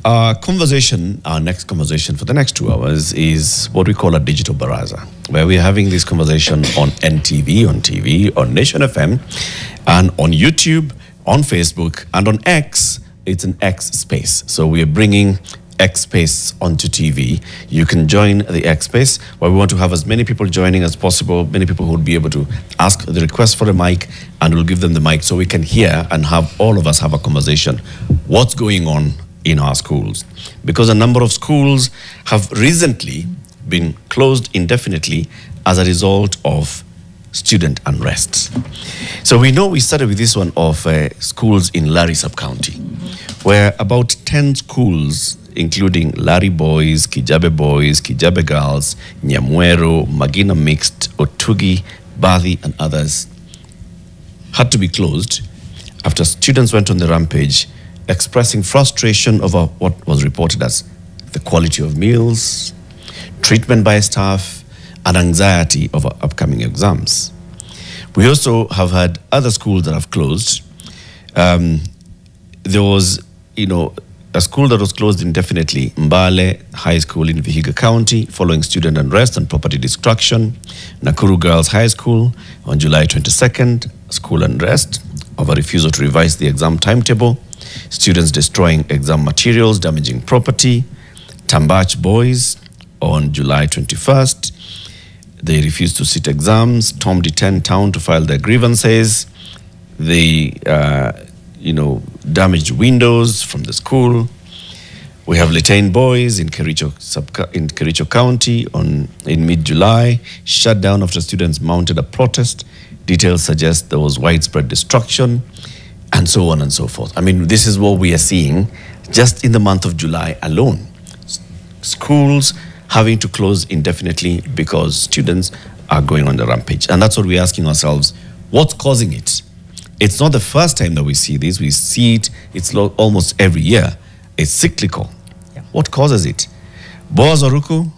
Our next conversation for the next 2 hours is what we call a digital baraza, where we're having this conversation on NTV, on TV, on Nation FM, and on YouTube, on Facebook, and on X. It's an XSpace. So we are bringing XSpace onto TV. You can join the XSpace, where we want to have as many people joining as possible, many people who would be able to ask the request for a mic, and we'll give them the mic so we can hear and have all of us have a conversation. What's going on in our schools? Because a number of schools have recently been closed indefinitely as a result of student unrest. So we know we started with this one of schools in Larry sub-county, where about 10 schools, including Larry Boys, Kijabe Girls, Nyamwero, Magina Mixed, Otugi, Bathi, and others, had to be closed after students went on the rampage, expressing frustration over what was reported as the quality of meals, treatment by staff, and anxiety over upcoming exams. We also have had other schools that have closed. There was, a school that was closed indefinitely, Mbale High School in Vihiga County, following student unrest and property destruction. Nakuru Girls High School on July 22nd, school unrest over refusal to revise the exam timetable. Students destroying exam materials, damaging property. Tambach Boys on July 21st. They refused to sit exams. Tom D10 town to file their grievances. They, damaged windows from the school. We have Litaine Boys in Kericho County in mid-July, shut down after students mounted a protest. Details suggest there was widespread destruction, and so on and so forth. I mean, this is what we are seeing just in the month of July alone. Schools having to close indefinitely because students are going on the rampage. And that's what we're asking ourselves, what's causing it? It's not the first time that we see this. We see it, it's almost every year. It's cyclical. Yeah. What causes it? Boaz Oruku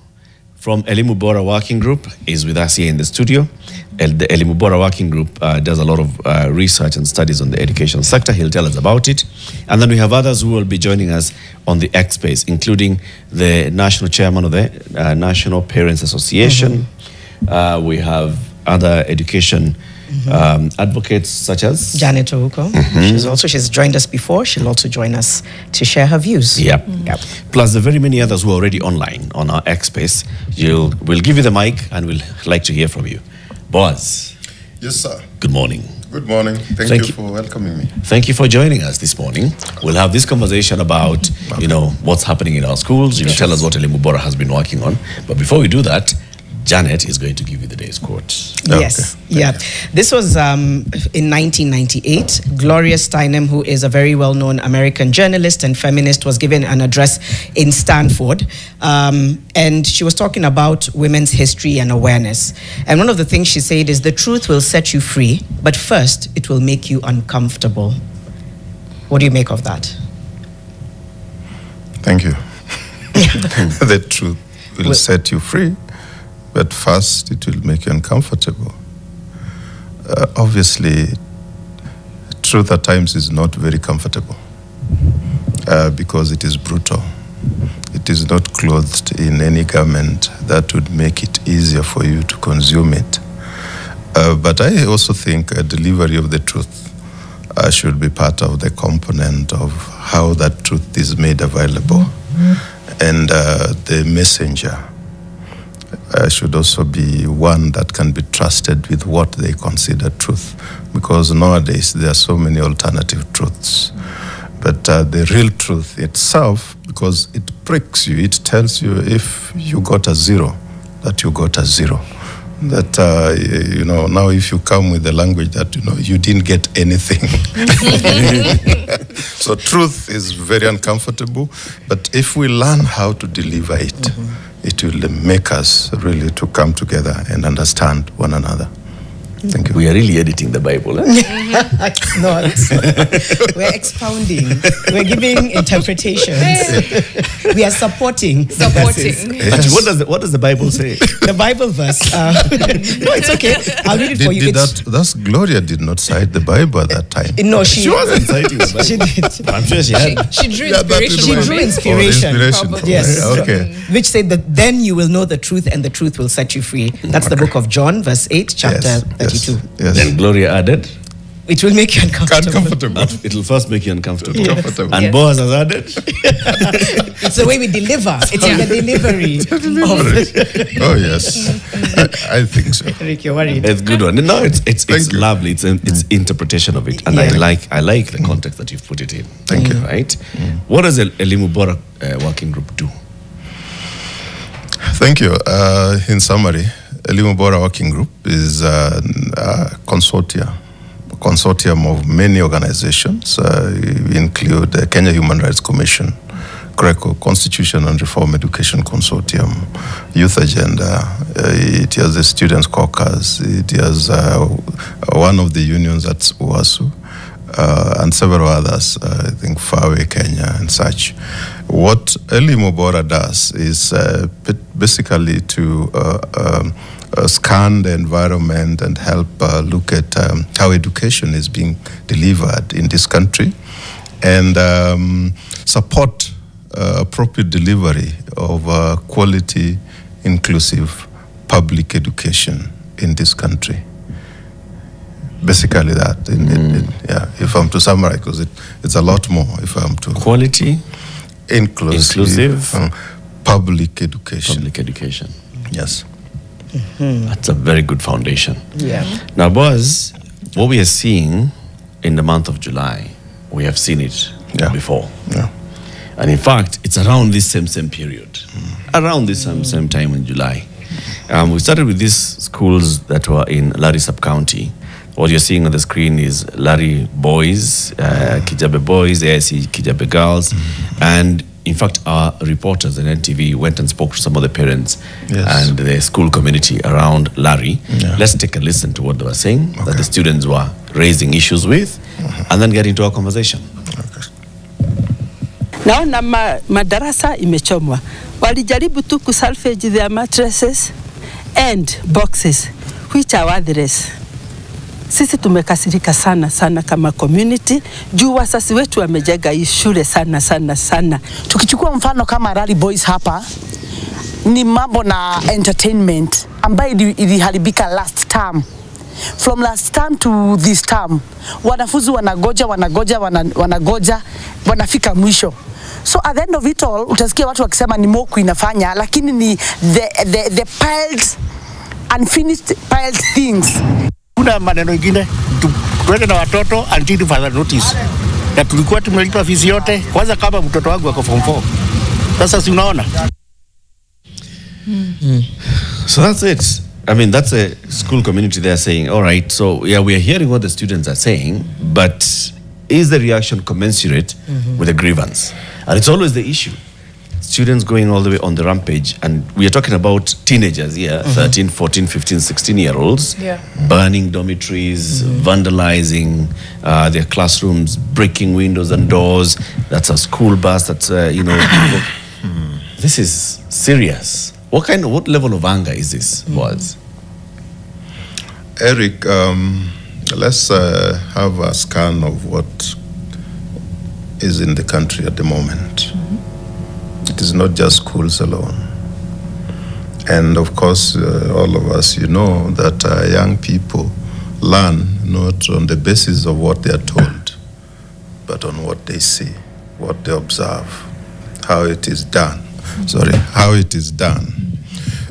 from Elimu Bora Working Group is with us here in the studio. The Elimu Bora Working Group does a lot of research and studies on the education sector. He'll tell us about it. And then we have others who will be joining us on the XSpace, including the national chairman of the National Parents Association. We have other education advocates such as Janet Ouko. She's joined us before. She'll also join us to share her views. Yep. Plus the very many others who are already online on our XSpace. We'll give you the mic and we'll like to hear from you. Boaz. Yes, sir. Good morning. Good morning. Thank you for welcoming me. Thank you for joining us this morning. We'll have this conversation about, what's happening in our schools. You tell us what Elimu Bora has been working on. But before we do that, Janet is going to give you the day's quote. Yes. Okay. Yeah. This was in 1998. Gloria Steinem, who is a very well-known American journalist and feminist, was given an address in Stanford. And she was talking about women's history and awareness. And one of the things she said is, the truth will set you free, but first it will make you uncomfortable. What do you make of that? Thank you. The truth will set you free, but first it will make you uncomfortable. Obviously, truth at times is not very comfortable because it is brutal. It is not clothed in any garment that would make it easier for you to consume it. But I also think a delivery of the truth should be part of the component of how that truth is made available. And the messenger should also be one that can be trusted with what they consider truth, because nowadays there are so many alternative truths. But the real truth itself, because it pricks you, it tells you if you got a zero, that you got a zero. That, now if you come with the language that, you didn't get anything. So truth is very uncomfortable, but if we learn how to deliver it, it will make us really to come together and understand one another. Thank you. We are really editing the Bible. Eh? No, we're expounding. We're giving interpretations. We are supporting. Supporting. Actually, what does the Bible say? The Bible verse. No, it's okay. I'll read it for you. That's Gloria did not cite the Bible at that time. No, she wasn't citing the Bible. She did. I'm sure she had. She drew Yeah, that is inspiration what- from it. Inspiration. Probably. Yes. Okay. Which said that then you will know the truth and the truth will set you free. That's the book of John, verse 8, chapter 32. Yes. Then Gloria added, It will make you uncomfortable. Uncomfortable. it'll first make you uncomfortable. Yeah. Comfortable. And Yes. Boaz has added, It's the way we deliver. It's in the delivery. Oh yes, I think so. Rick, you're worried. it's a good one. No, it's Thank you. lovely. It's interpretation of it. And Yeah. I like the context that you've put it in. Thank you. Right? What does the Elimu Bora working group do? Thank you. In summary, Elimu Bora Working Group is a consortium of many organizations. We include the Kenya Human Rights Commission, CRECO, Constitution and Reform Education Consortium, Youth Agenda, it has the Students' Caucus, it has one of the unions at UASU, and several others, I think Fawe, Kenya, and such. What Elimu Bora does is basically to scan the environment and help look at how education is being delivered in this country and support appropriate delivery of quality, inclusive public education in this country. Basically that, yeah, if I'm to summarize, because it's a lot more if I'm to... Quality, Inclusive public education. public education. Yes. That's a very good foundation. Yeah. Now, Boaz, what we are seeing in the month of July, we have seen it before. Yeah. And in fact, it's around this same period, around this same time in July. We started with these schools that were in Lari sub-county. What you're seeing on the screen is Lari boys, Kijabe boys, AIC Kijabe girls. And in fact, our reporters at NTV went and spoke to some of the parents and the school community around Lari. Yeah. Let's take a listen to what they were saying, that the students were raising issues with, and then get into our conversation. Naona madarasa imechomwa. Walijaribu tu kusalvage their mattresses and boxes which are worthless. Sisi tumekasirika sana kama community juu wasasi wetu wamejenga hii shule sana. Tukichukua mfano kama Rally Boys hapa ni mambo na entertainment ambayo iliharibika last term. From last term to this term, wanafunzi wanagoja wanafika mwisho. So at the end of it all, utasikia watu wakisema ni moku inafanya, lakini ni the unfinished things. Kuna maneno ingine tuweke na watoto until further notice. Na tulikuwa tumelipa fees yote kwanza kama mtoto wangu wako form 4. Sasa si unaona? So that's it. I mean, that's a school community there saying, all right, so yeah, we are hearing what the students are saying, but is the reaction commensurate with the grievance? And it's always the issue. Students going all the way on the rampage, and we are talking about teenagers here, 13, 14, 15, 16-year-olds, burning dormitories, vandalizing their classrooms, breaking windows and doors. That's a school bus, that's, this is serious. What level of anger is this, Boaz? Eric, let's have a scan of what is in the country at the moment. It is not just schools alone. And of course, all of us, you know that young people learn not on the basis of what they are told, but on what they see, what they observe, how it is done. How it is done.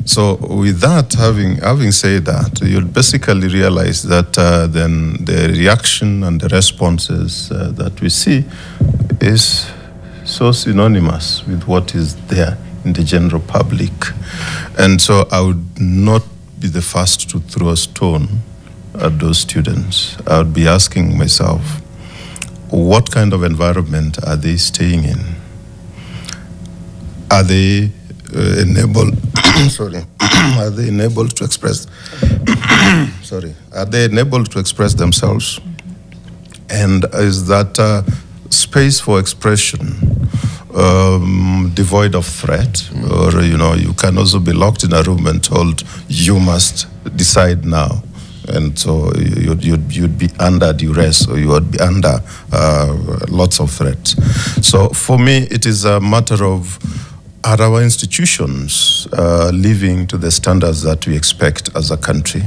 So with that, having said that, you'll basically realize that then the reaction and the responses that we see is so synonymous with what is there in the general public. And so I would not be the first to throw a stone at those students. I would be asking myself, what kind of environment are they staying in? Are they enabled? Are they enabled to express are they enabled to express themselves? And is that space for expression devoid of threat? Or, you can also be locked in a room and told, you must decide now. And so you'd be under duress, or you would be under lots of threats. So for me, it is a matter of, are our institutions living to the standards that we expect as a country?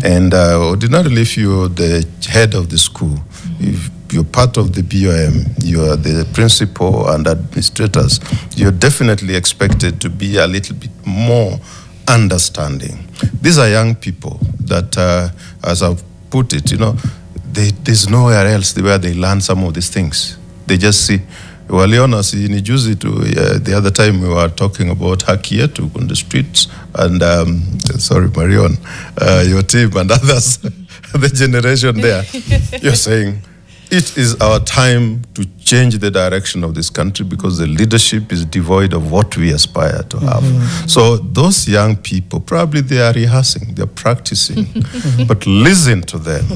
And ordinarily, if you're the head of the school, if you're part of the BOM, you are the principal and administrators, you're definitely expected to be a little bit more understanding. These are young people that, as I've put it, there's nowhere else where they learn some of these things. They just see. Waliona si ni juzi tu, the other time we were talking about haki yetu on the streets, and sorry Marion, your team and others, the generation there, you're saying it is our time to change the direction of this country because the leadership is devoid of what we aspire to have. So those young people, probably they are rehearsing, they're practicing, but listen to them.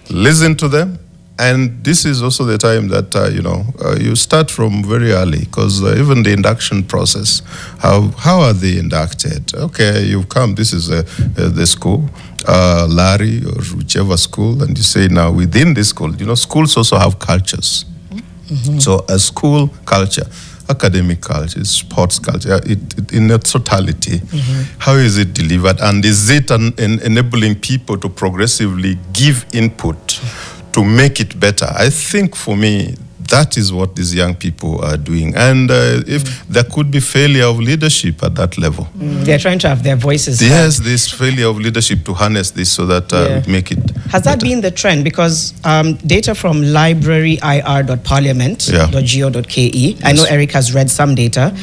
Listen to them. And this is also the time that, you start from very early, because even the induction process, how are they inducted? Okay, you've come, this is the school, Larry or whichever school, and you say now within this school, schools also have cultures. So a school culture, academic culture, sports culture, in its totality, how is it delivered? And is it enabling people to progressively give input to make it better? I think for me, that is what these young people are doing. And if there could be failure of leadership at that level. They're trying to have their voices heard. Yes, this failure of leadership to harness this so that we make it Has that better. been the trend? Because data from libraryir.parliament.go.ke, I know Eric has read some data.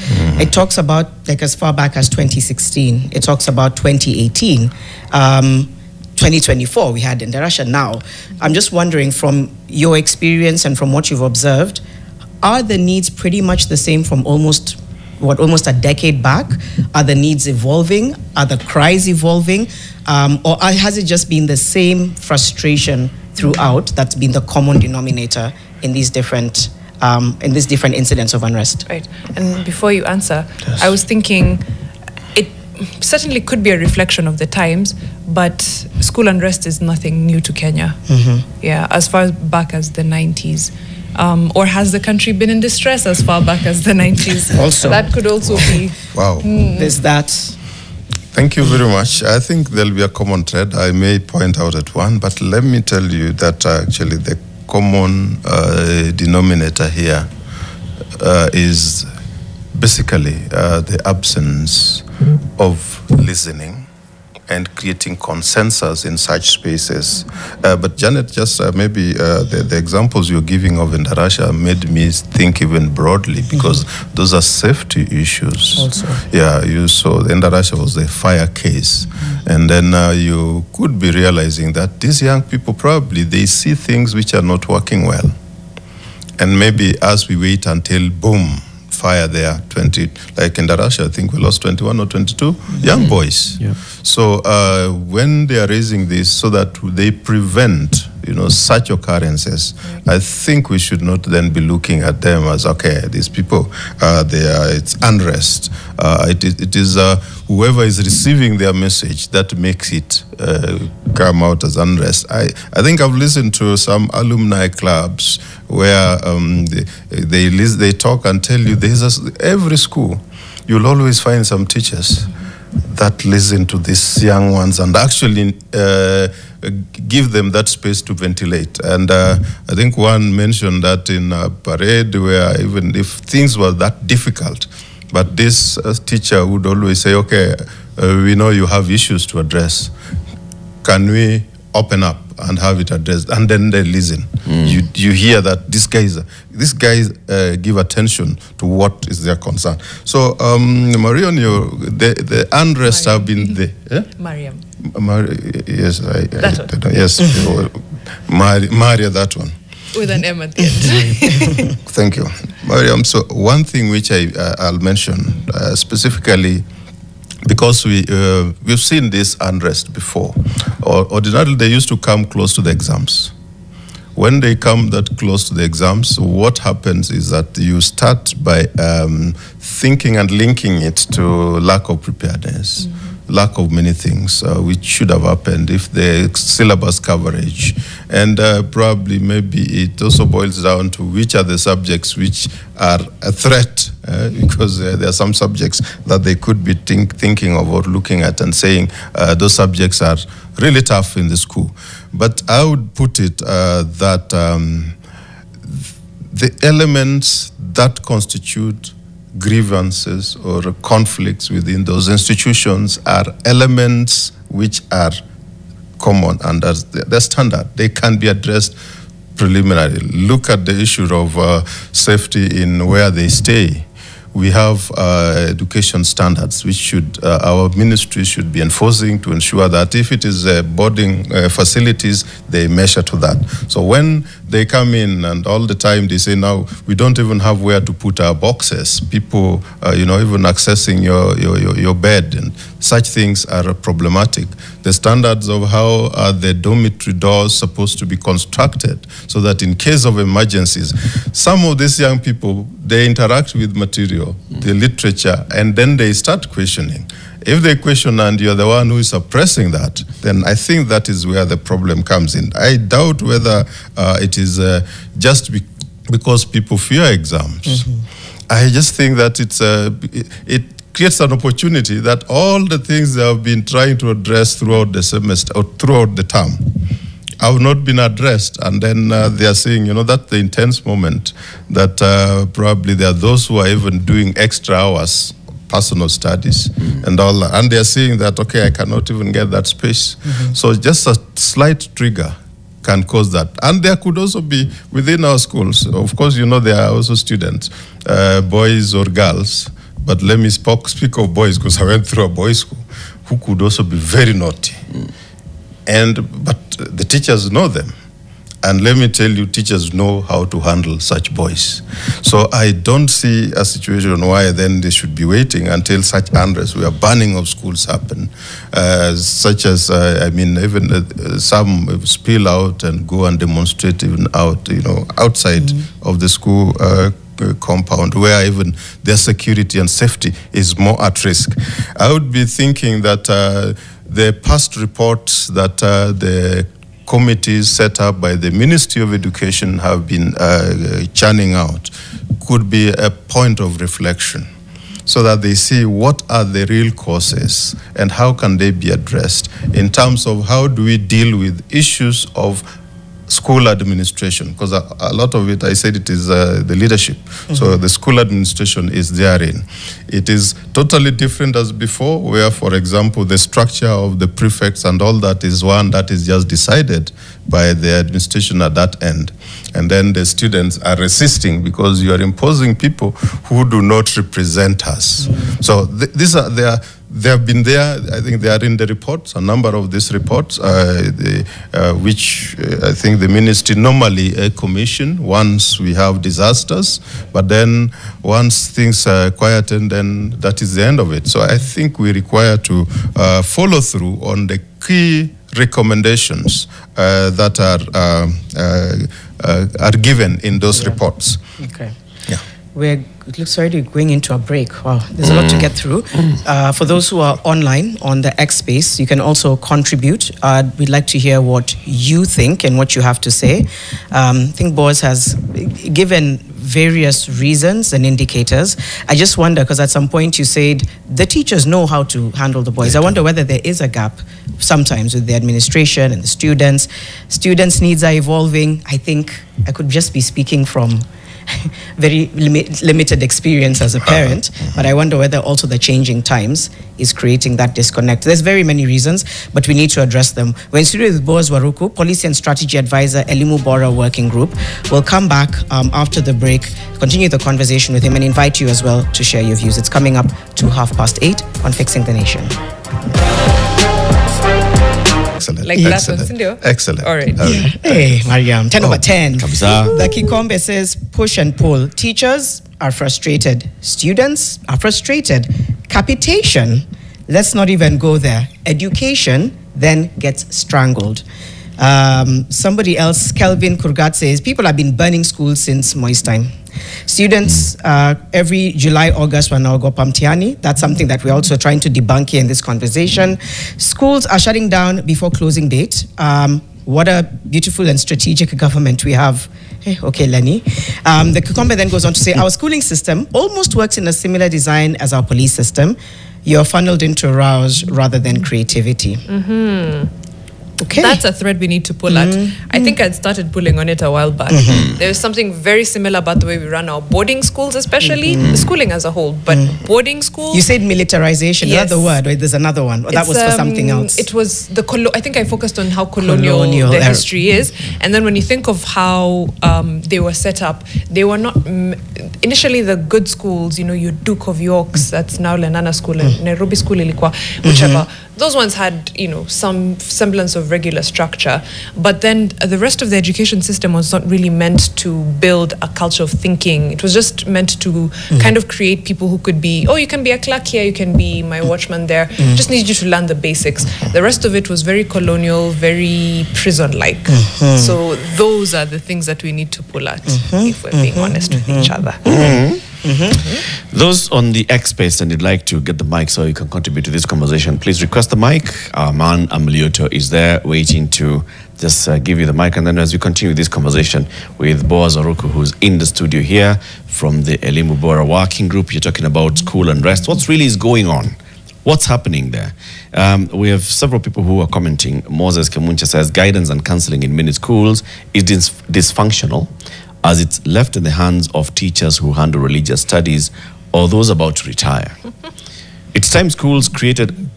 It talks about, like, as far back as 2016. It talks about 2018. 2024 we had in Russia now. I'm just wondering, from your experience and from what you've observed, are the needs pretty much the same from almost a decade back? Are the needs evolving? Are the cries evolving? Or has it just been the same frustration throughout that's been the common denominator in these different incidents of unrest? Right. And before you answer, I was thinking it certainly could be a reflection of the times, but school unrest is nothing new to Kenya. Yeah, as far back as the 90s. Or has the country been in distress as far back as the 90s? Also. That could also be. Wow. There's that. Thank you very much. I think there'll be a common thread. I may point out at one, but let me tell you that actually the common denominator here is basically the absence of listening and creating consensus in such spaces. But Janet, just maybe the examples you're giving of Indarasha made me think even broadly, because those are safety issues. Also. Yeah, you saw Indarasha was the fire case. And then you could be realizing that these young people probably, they see things which are not working well. And maybe as we wait until boom, fire there, 20, like in Russia, I think we lost 21 or 22 young boys. Yeah. So when they are raising this so that they prevent, such occurrences, I think we should not then be looking at them as, okay, these people, it's unrest. It is whoever is receiving their message that makes it come out as unrest. I think I've listened to some alumni clubs where they talk and tell you every school, you'll always find some teachers that listen to these young ones and actually give them that space to ventilate. And I think one mentioned that in a parade where even if things were that difficult, but this teacher would always say, okay, we know you have issues to address. Can we open up and have it addressed? And then they listen. You hear that these guys give attention to what is their concern. So, Marion, the unrest have been the... Mariam. Yes, That one. Yes, Maria, that one. With an M at the end. Thank you. Mariam, so one thing which I'll mention specifically because we've seen this unrest before. Ordinarily, they used to come close to the exams. When they come that close to the exams, what happens is that you start by thinking and linking it to lack of preparedness, lack of many things which should have happened if the syllabus coverage, and probably maybe it also boils down to which are the subjects which are a threat, because there are some subjects that they could be thinking of or looking at and saying those subjects are really tough in the school. But I would put it that the elements that constitute grievances or conflicts within those institutions are elements which are common and as the standard. They can be addressed preliminarily. Look at the issue of safety in where they stay. We have education standards which should our ministry should be enforcing to ensure that if it is boarding facilities, they measure to that. So when they come in and all the time they say, now we don't even have where to put our boxes. People, even accessing your bed and such things are problematic. The standards of how are the dormitory doors supposed to be constructed so that in case of emergencies, some of these young people, they interact with material, the literature, and then they start questioning. If they question and you're the one who is suppressing that, then I think that is where the problem comes in. I doubt whether it is just because people fear exams. I just think that it creates an opportunity that all the things they have been trying to address throughout the semester or throughout the term have not been addressed, and then they are saying, that's the intense moment that probably there are those who are even doing extra hours, personal studies and all that, and they are saying that, okay, I cannot even get that space. So just a slight trigger can cause that. And there could also be within our schools, of course, there are also students, boys or girls, but let me speak of boys because I went through a boys' school, who could also be very naughty. But the teachers know them. And let me tell you, teachers know how to handle such boys. So I don't see a situation why then they should be waiting until such unrest, where banning of schools happen, such as, even some spill out and go and demonstrate even out, outside of the school compound, where even their security and safety is more at risk. I would be thinking that the past reports that the committees set up by the Ministry of Education have been churning out could be a point of reflection, so that they see what are the real causes and how can they be addressed in terms of how do we deal with issues of school administration, because a lot of it, I said it is the leadership. So the school administration is therein. It is totally different as before, where, for example, the structure of the prefects and all that is one that is just decided by the administration at that end. And then the students are resisting because you are imposing people who do not represent us. So these are they have been there. I think they are in the reports, a number of these reports, which I think the ministry normally commission once we have disasters, but then once things are quietened, then that is the end of it. So I think we require to follow through on the key recommendations that are given in those reports. Okay. Yeah. It looks already going into a break. Wow, there's a lot to get through. For those who are online on the XSpace, you can also contribute. We'd like to hear what you think and what you have to say. I think Boaz has given various reasons and indicators. I just wonder, because at some point you said the teachers know how to handle the boys. I wonder whether there is a gap sometimes with the administration and the students. Students' needs are evolving. I think I could just be speaking from very limited experience as a parent, but I wonder whether also the changing times is creating that disconnect. There's very many reasons, but we need to address them. We're in studio with Boaz Waruku, Policy and Strategy Advisor, Elimu Bora Working Group. We'll come back after the break, continue the conversation with him, and invite you as well to share your views. It's coming up to 8:30 on Fixing the Nation. Excellent. Like that one, Cindy? Excellent. All right. Hey, Mariam, 10 over 10. The Kikombe says, push and pull. Teachers are frustrated. Students are frustrated. Capitation let's not even go there. Education then gets strangled. Somebody else, Kelvin Kurgat, says people have been burning schools since Moist time. Students every July, August wanaogopa mtihani. That's something that we're also trying to debunk here in this conversation. Schools are shutting down before closing date. What a beautiful and strategic government we have. Okay, Lenny. The Kukombe then goes on to say, our schooling system almost works in a similar design as our police system. You're funneled into rouse rather than creativity. Okay. That's a thread we need to pull at. I think I'd started pulling on it a while back. There's something very similar about the way we run our boarding schools, especially schooling as a whole, but boarding schools. You said militarization. Yes. Is that the word? Or there's another one? Or that was for something else? It was the I think I focused on how colonial the history is. And then when you think of how they were set up, they were not initially the good schools, you know, your Duke of York's, that's now Lenana School, and Nairobi School ilikuwa, whichever. Those ones had, you know, some semblance of regular structure, but then the rest of the education system was not really meant to build a culture of thinking. It was just meant to kind of create people who could be, oh, you can be a clerk here, you can be my watchman there. Just need you to learn the basics. The rest of it was very colonial, very prison-like. So those are the things that we need to pull at, if we're being honest with each other. Those on the XSpace and you'd like to get the mic so you can contribute to this conversation, please request the mic. Our man Amlioto is there waiting to just give you the mic. And then as we continue this conversation with Boaz Aruku, who's in the studio here from the Elimu Bora Working Group, you're talking about school unrest. What's really is going on? What's happening there? We have several people who are commenting. Moses Kemuncha says guidance and counseling in many schools is dysfunctional, as it's left in the hands of teachers who handle religious studies or those about to retire. It's time schools created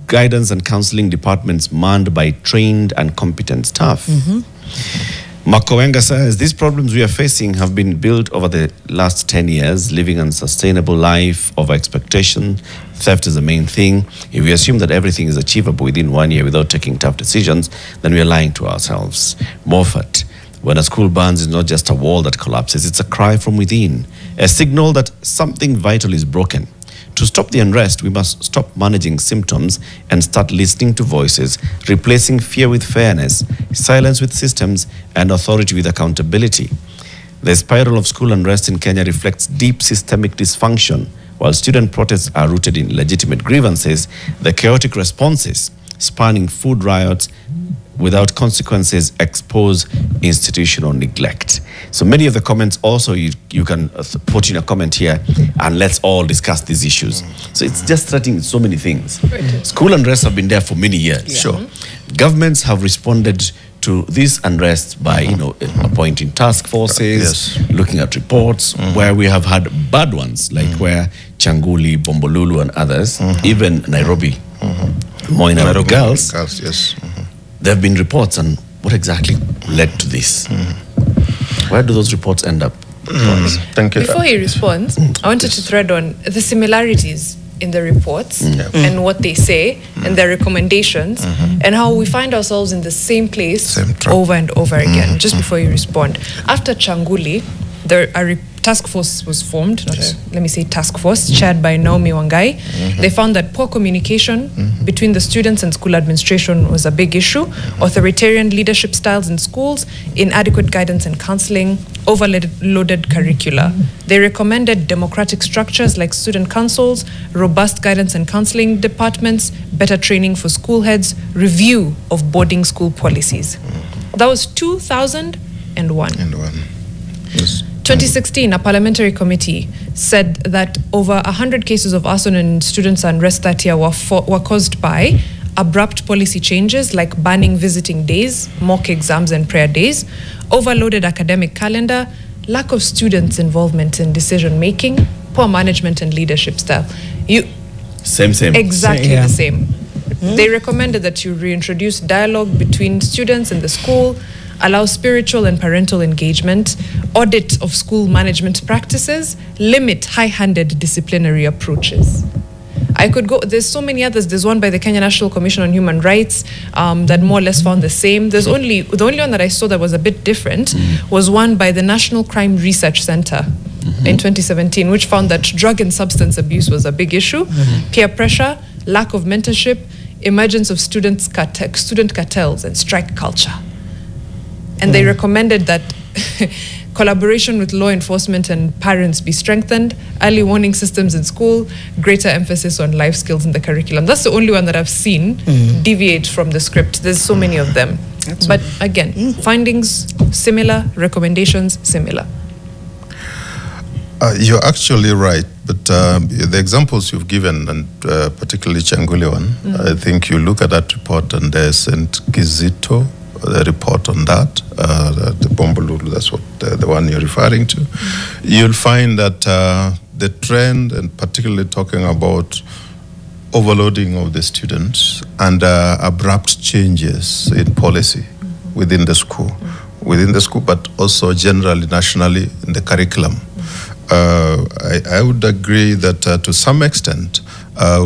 guidance and counseling departments manned by trained and competent staff. Makowenga says, these problems we are facing have been built over the last 10 years, living an unsustainable life, over expectation, theft is the main thing. If we assume that everything is achievable within 1 year without taking tough decisions, then we are lying to ourselves. Moffat, when a school burns, it's not just a wall that collapses, it's a cry from within, a signal that something vital is broken. To stop the unrest, we must stop managing symptoms and start listening to voices, replacing fear with fairness, silence with systems, and authority with accountability. The spiral of school unrest in Kenya reflects deep systemic dysfunction. While student protests are rooted in legitimate grievances, the chaotic responses, spanning food riots, without consequences, expose institutional neglect. So many of the comments also, you can put in a comment here and let's all discuss these issues. So it's just threatening so many things. School unrest have been there for many years. Sure. Governments have responded to this unrest by appointing task forces, looking at reports, where we have had bad ones, like where Changuli, Bombolulu and others, even Nairobi, Moi Nairobi girls, there have been reports on what exactly led to this. Where do those reports end up? Thank you. Before he responds, I wanted to thread on the similarities in the reports and what they say and their recommendations and how we find ourselves in the same place over and over again. Just before you respond, after Changuli, a task force was formed, let me say task force, chaired by Naomi Wangai. They found that poor communication between the students and school administration was a big issue, authoritarian leadership styles in schools, inadequate guidance and counseling, overloaded curricula. They recommended democratic structures like student councils, robust guidance and counseling departments, better training for school heads, review of boarding school policies. That was 2001. 2016, a parliamentary committee said that over 100 cases of arson and students' unrest that year were caused by abrupt policy changes like banning visiting days, mock exams and prayer days, overloaded academic calendar, lack of students' involvement in decision-making, poor management and leadership style. Same. Exactly the same. They recommended that you reintroduce dialogue between students and the school, allow spiritual and parental engagement, audit of school management practices, limit high-handed disciplinary approaches. I could go, there's so many others. There's one by the Kenya National Commission on Human Rights that more or less found the same. The only one that I saw that was a bit different was one by the National Crime Research Center in 2017, which found that drug and substance abuse was a big issue, peer pressure, lack of mentorship, emergence of student cartels, and strike culture. And they recommended that collaboration with law enforcement and parents be strengthened, early warning systems in school, greater emphasis on life skills in the curriculum. That's the only one that I've seen deviate from the script. There's so many of them. But again, findings similar, recommendations similar. You're actually right, but the examples you've given, and particularly Changule one, I think you look at that report and there's St. Kizito, the report on that, the Bombolulu, that's what the one you're referring to. You'll find that the trend, and particularly talking about overloading of the students and abrupt changes in policy within the school, but also generally, nationally, in the curriculum. I would agree that to some extent,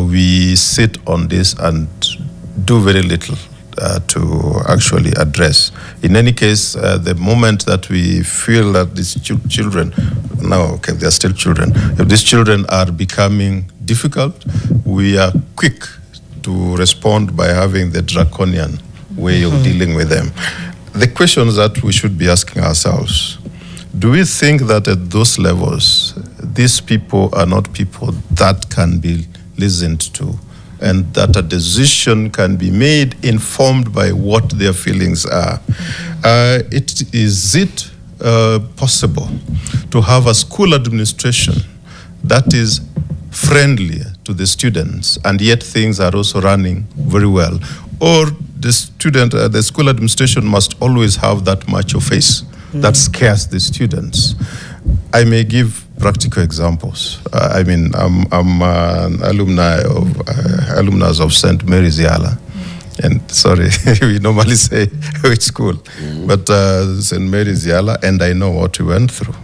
we sit on this and do very little to actually address. In any case, the moment that we feel that these children, they're still children, if these children are becoming difficult, we are quick to respond by having the draconian way of dealing with them. The questions that we should be asking ourselves: do we think that at those levels, these people are not people that can be listened to, and that a decision can be made informed by what their feelings are? Is it possible to have a school administration that is friendly to the students, and yet things are also running very well? Or the school administration must always have that macho face that scares the students? I may give practical examples. I'm an alumni of St. Mary's Yala, and sorry, we normally say which school, but St. Mary's Yala, and I know what we went through.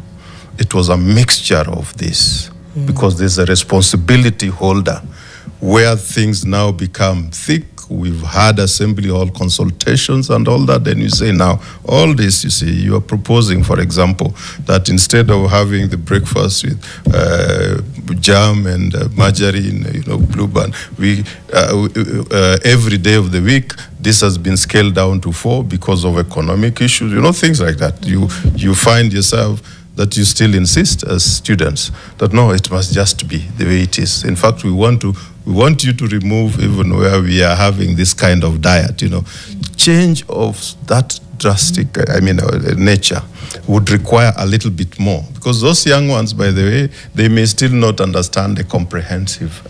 It was a mixture of this, because there's a responsibility holder where things now become thick. We've had assembly hall consultations and all that. Then you say, now, all this, you see, you are proposing, for example, that instead of having the breakfast with jam and margarine, blue band, every day of the week, this has been scaled down to 4 because of economic issues, things like that. You find yourself that you still insist as students that no, it must just be the way it is. In fact, we want you to remove even where we are having this kind of diet. Change of that drastic, nature would require a little bit more, because those young ones, by the way, they may still not understand the comprehensive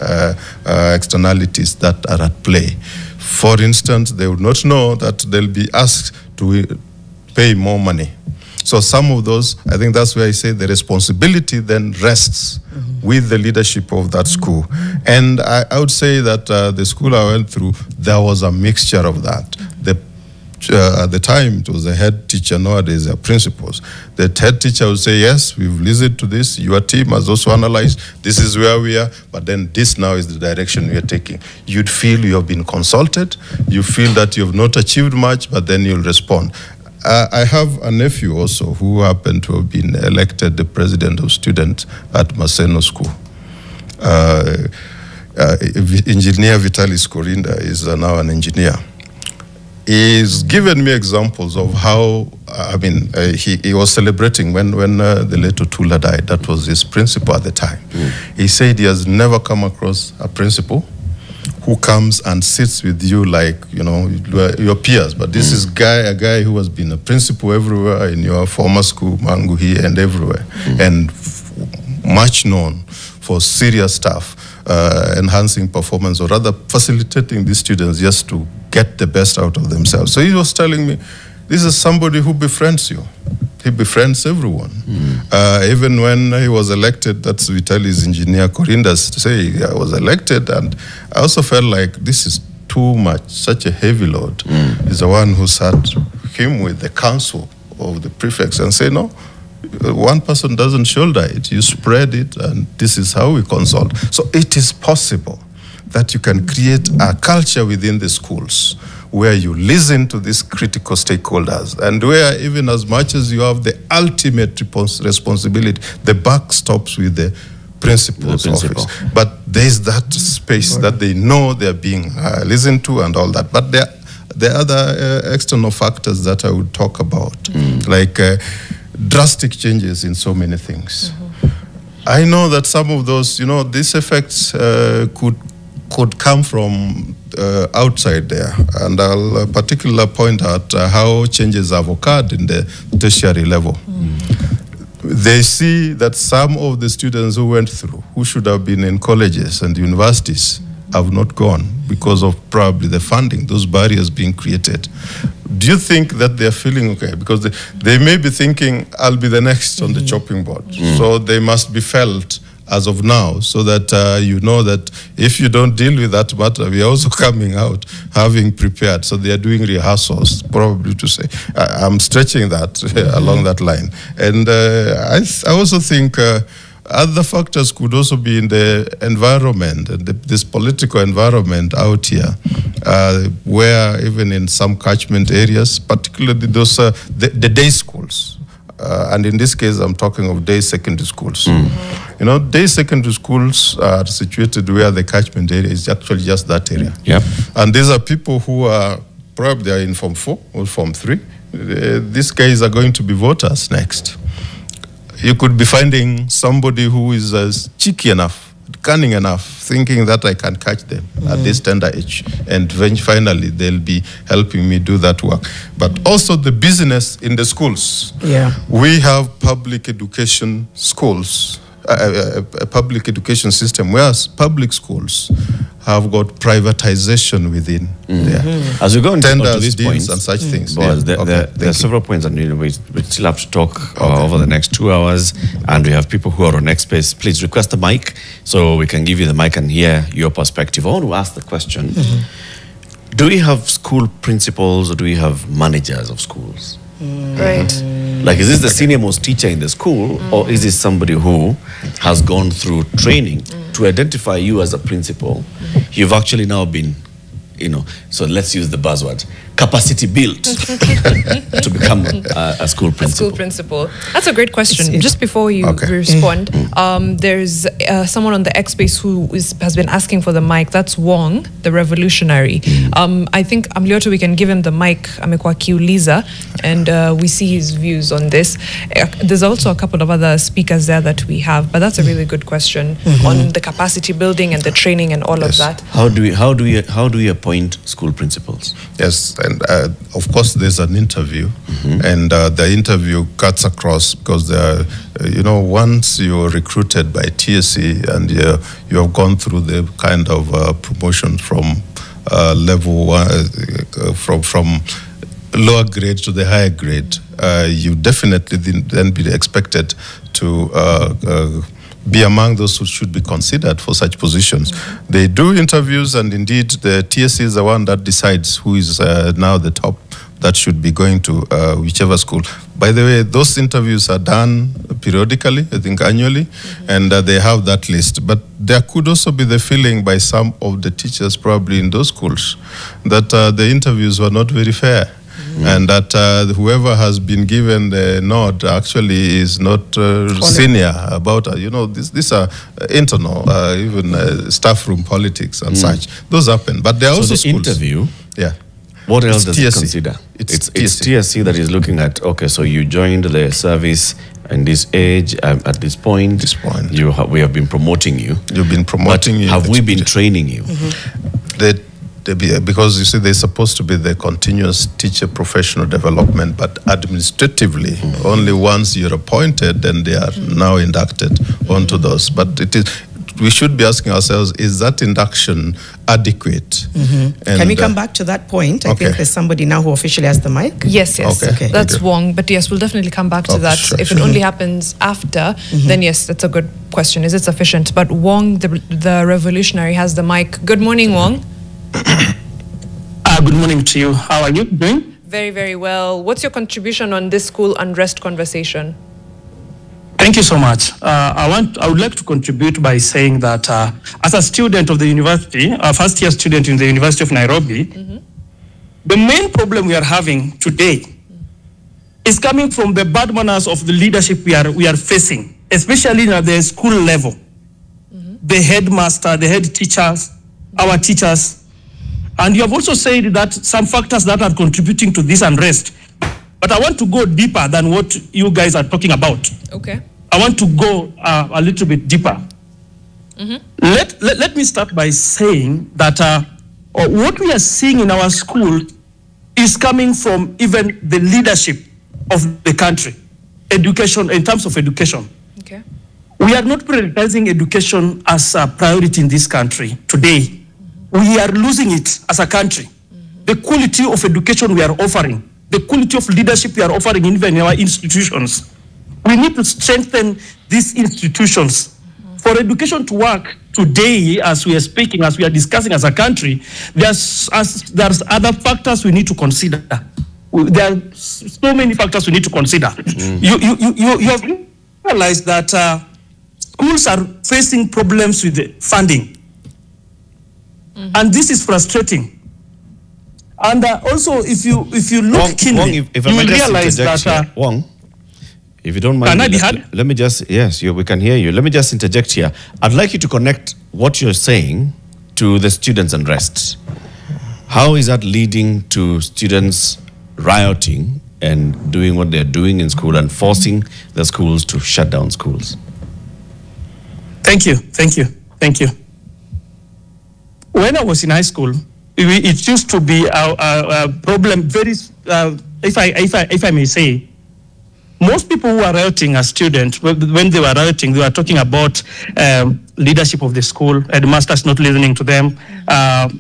externalities that are at play. For instance, they would not know that they'll be asked to pay more money. So some of those, I think that's where I say the responsibility then rests with the leadership of that school. And I would say that the school I went through, there was a mixture of that. At the time, it was a head teacher, nowadays they're principals. The head teacher would say, yes, we've listened to this, your team has also analyzed, this is where we are, but then this now is the direction we are taking. You'd feel you have been consulted, you feel that you have not achieved much, but then you'll respond. I have a nephew also who happened to have been elected the president of students at Maseno School. Engineer Vitalis Korinda is now an engineer. He's given me examples of how, he was celebrating when the late Otula died. That was his principal at the time. He said he has never come across a principal who comes and sits with you like, your peers. But this is a guy who has been a principal everywhere in your former school, Manguhi, and everywhere. And much known for serious stuff, enhancing performance, or rather facilitating these students just to get the best out of themselves. So he was telling me, this is somebody who befriends you. He befriends everyone. Even when he was elected, that's Vitalis engineer Korindas to say, I was elected, and I also felt like this is too much, such a heavy load. He's the one who sat him with the council of the prefects and say, no, one person doesn't shoulder it, you spread it, and this is how we consult. So it is possible that you can create a culture within the schools where you listen to these critical stakeholders, and where even as much as you have the ultimate responsibility, the buck stops with the principal's office. But there's that space that they know they're being listened to and all that. But there are other external factors that I would talk about, like drastic changes in so many things. I know that some of those, these effects could come from outside there. And I'll particularly point out how changes have occurred in the tertiary level. They see that some of the students who went through, who should have been in colleges and universities, have not gone because of probably the funding, those barriers being created. Do you think that they're feeling okay? Because they may be thinking, I'll be the next on the chopping board. So they must be felt as of now, so that you know that if you don't deal with that matter, we are also coming out having prepared. So they are doing rehearsals, probably to say. I'm stretching that along that line. And I also think other factors could also be in the environment, this political environment out here, where even in some catchment areas, particularly those the day schools, and in this case, I'm talking of day secondary schools. Day secondary schools are situated where the catchment area is actually just that area. And these are people who are probably in Form 4 or Form 3. These guys are going to be voters next. You could be finding somebody who is cheeky enough, cunning enough, thinking that I can catch them at this tender age. And then finally, they'll be helping me do that work. But also the business in the schools. We have public education schools, a public education system, whereas public schools have got privatization within there. As we go into tenders, these deals, points and such things. There are several points, and we still have to talk over the next 2 hours. And we have people who are on XSpace. Please request the mic so we can give you the mic and hear your perspective. I want to ask the question: do we have school principals or do we have managers of schools? Right. Like, is this the senior most teacher in the school, or is this somebody who has gone through training to identify you as a principal? You've actually now been, so let's use the buzzword, capacity built to become a school principal. A school principal. That's a great question. Just before you respond, there's someone on the XSpace who has been asking for the mic. That's Wong, the revolutionary. I think Amlioto, we can give him the mic. Amekuwa akiuliza, and we see his views on this. There's also a couple of other speakers there that we have, but that's a really good question on the capacity building and the training and all of that. How do we appoint school principals? Yes. And of course, there's an interview, and the interview cuts across because once you're recruited by TSC and you have gone through the kind of promotion from level one, from lower grade to the higher grade, you definitely then be expected to be among those who should be considered for such positions. They do interviews, and indeed the TSC is the one that decides who is now the top that should be going to whichever school. By the way, those interviews are done periodically, I think annually, and they have that list. But there could also be the feeling by some of the teachers probably in those schools that the interviews were not very fair. And that whoever has been given the nod actually is not senior about, these are internal, even staff room politics and such. Those happen. But there are also schools. Interview, yeah. What else does it consider? It's TSC that is looking at, okay, so you joined the service in this age, at this point. We have been promoting you. You've been promoting you. Have we been training you? Because you see, they're supposed to be the continuous teacher professional development, but administratively, only once you're appointed, then they are now inducted onto those. But we should be asking ourselves, is that induction adequate? Can we come back to that point? I think there's somebody now who officially has the mic. Yes. Okay. That's Wong, but yes, we'll definitely come back to that. If it only happens after, then yes, that's a good question. Is it sufficient? But Wong, the revolutionary, has the mic. Good morning, Wong. Good morning to you. How are you doing? Very, very well. What's your contribution on this school unrest conversation? Thank you so much. I would like to contribute by saying that as a student of the university, a first-year student in the University of Nairobi, the main problem we are having today is coming from the bad manners of the leadership we are facing, especially at the school level. the headmaster, the head teachers, our teachers. And you have also said that some factors that are contributing to this unrest. But I want to go deeper than what you guys are talking about. Okay. I want to go a little bit deeper. Let me start by saying that what we are seeing in our school is coming from even the leadership of the country, education, in terms of education. Okay. We are not prioritizing education as a priority in this country today. We are losing it as a country. The quality of education we are offering, the quality of leadership we are offering even in our institutions. We need to strengthen these institutions. For education to work today, as we are speaking, as we are discussing as a country, there's other factors we need to consider. There are so many factors we need to consider. You have realized that schools are facing problems with the funding. And this is frustrating. And also, if you look keenly, if you will realize that... Wong, if you don't mind, can I be heard? Let me just, yes, we can hear you. Let me just interject here. I'd like you to connect what you're saying to the students' unrest. How is that leading to students rioting and doing what they're doing in school and forcing the schools to shut down schools? Thank you. When I was in high school, it used to be a problem very, if I may say, most people who are rioting as students, when they were rioting, they were talking about leadership of the school, headmasters not listening to them.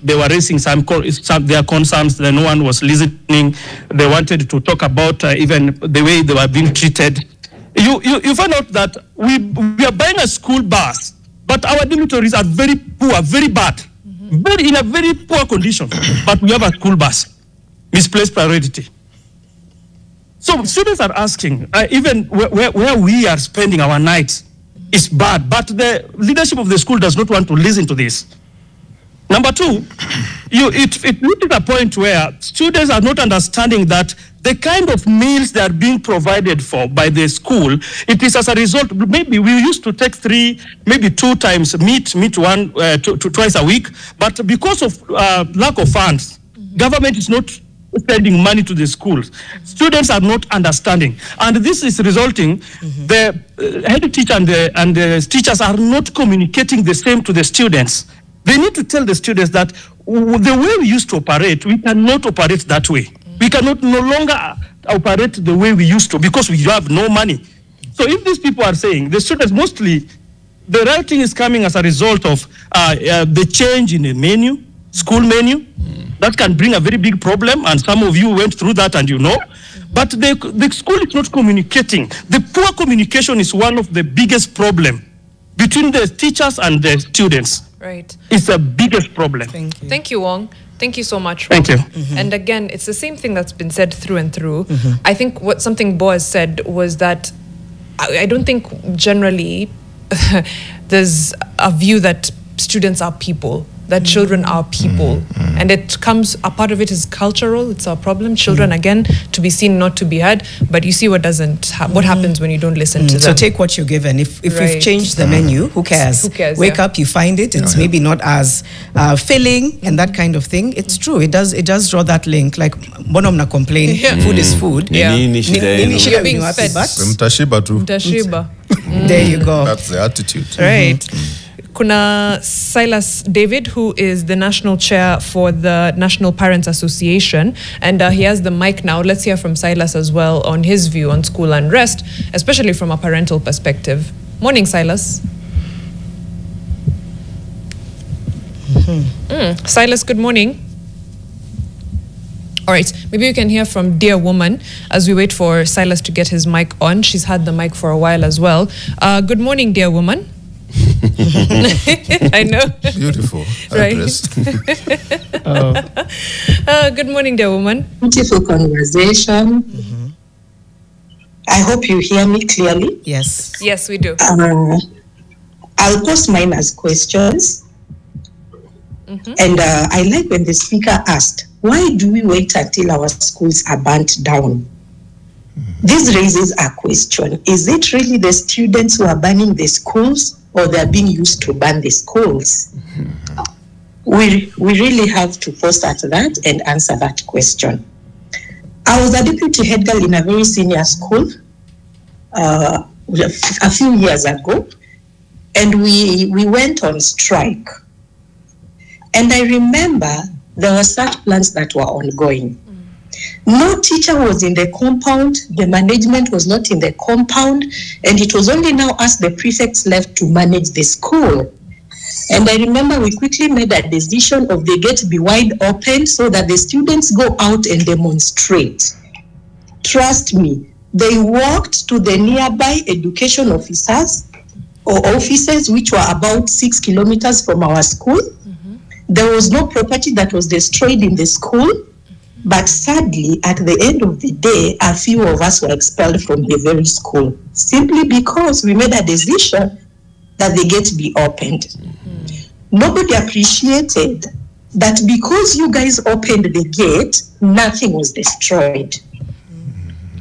They were raising some their concerns that no one was listening. They wanted to talk about even the way they were being treated. You find out that we are buying a school bus, but our dormitories are very poor, very bad, in a very poor condition. But we have a school bus, misplaced priority. So students are asking, even where we are spending our nights is bad, but the leadership of the school does not want to listen to this. Number two, it reaches a point where students are not understanding that the kind of meals they are being provided for by the school, it is as a result, maybe we used to take 3, maybe 2 times meat twice a week, but because of lack of funds, government is not sending money to the schools. Students are not understanding, and this is resulting the head teacher and the teachers are not communicating the same to the students. They need to tell the students that the way we used to operate, we cannot operate that way. We cannot no longer operate the way we used to because we have no money. So if these people are saying, the students mostly, the writing is coming as a result of the change in the menu, school menu. That can bring a very big problem, and some of you went through that and you know. But the school is not communicating. The poor communication is one of the biggest problems between the teachers and the students. Right. It's the biggest problem. Thank you, Wong. Thank you so much, Wong. Thank you. And again, it's the same thing that's been said through and through. I think something Boaz said was that I don't think generally there's a view that students are people, that children are people. And it comes, a part of it is cultural, it's our problem. Children, again, to be seen, not to be heard. But you see what what happens when you don't listen to them. So take what you're given. If we've changed the menu, who cares? Who cares? Wake up, you find it. It's maybe not as filling and that kind of thing. It's true. It does draw that link. Like, Bonomna complain, food is food. Yeah. You're being fed. Mtashiba too. Mtashiba. There you go. That's the attitude. Right. Kuna Silas David, who is the national chair for the National Parents Association, and he has the mic now. Let's hear from Silas as well on his view on school unrest, especially from a parental perspective. Morning, Silas. Silas, good morning. All right, maybe you can hear from Dear Woman as we wait for Silas to get his mic on. She's had the mic for a while as well. Good morning, Dear Woman. I know. Beautiful. Right. Good morning, dear woman. Beautiful conversation. I hope you hear me clearly. Yes. Yes, we do. I'll post mine as questions. And I like when the speaker asked, why do we wait until our schools are burnt down? This raises a question. Is it really the students who are burning the schools, or they're being used to ban the schools? We really have to pause at that and answer that question. I was a deputy head girl in a very senior school a few years ago, and we went on strike. And I remember there were such plans that were ongoing. No teacher was in the compound, the management was not in the compound, and it was only now us, the prefects, left to manage the school. And I remember we quickly made a decision of the gate be wide open so that the students go out and demonstrate. Trust me, they walked to the nearby education officers or offices, which were about 6 kilometers from our school. There was no property that was destroyed in the school, but sadly, at the end of the day, a few of us were expelled from the very school, simply because we made a decision that the gate be opened. Nobody appreciated that because you guys opened the gate, nothing was destroyed.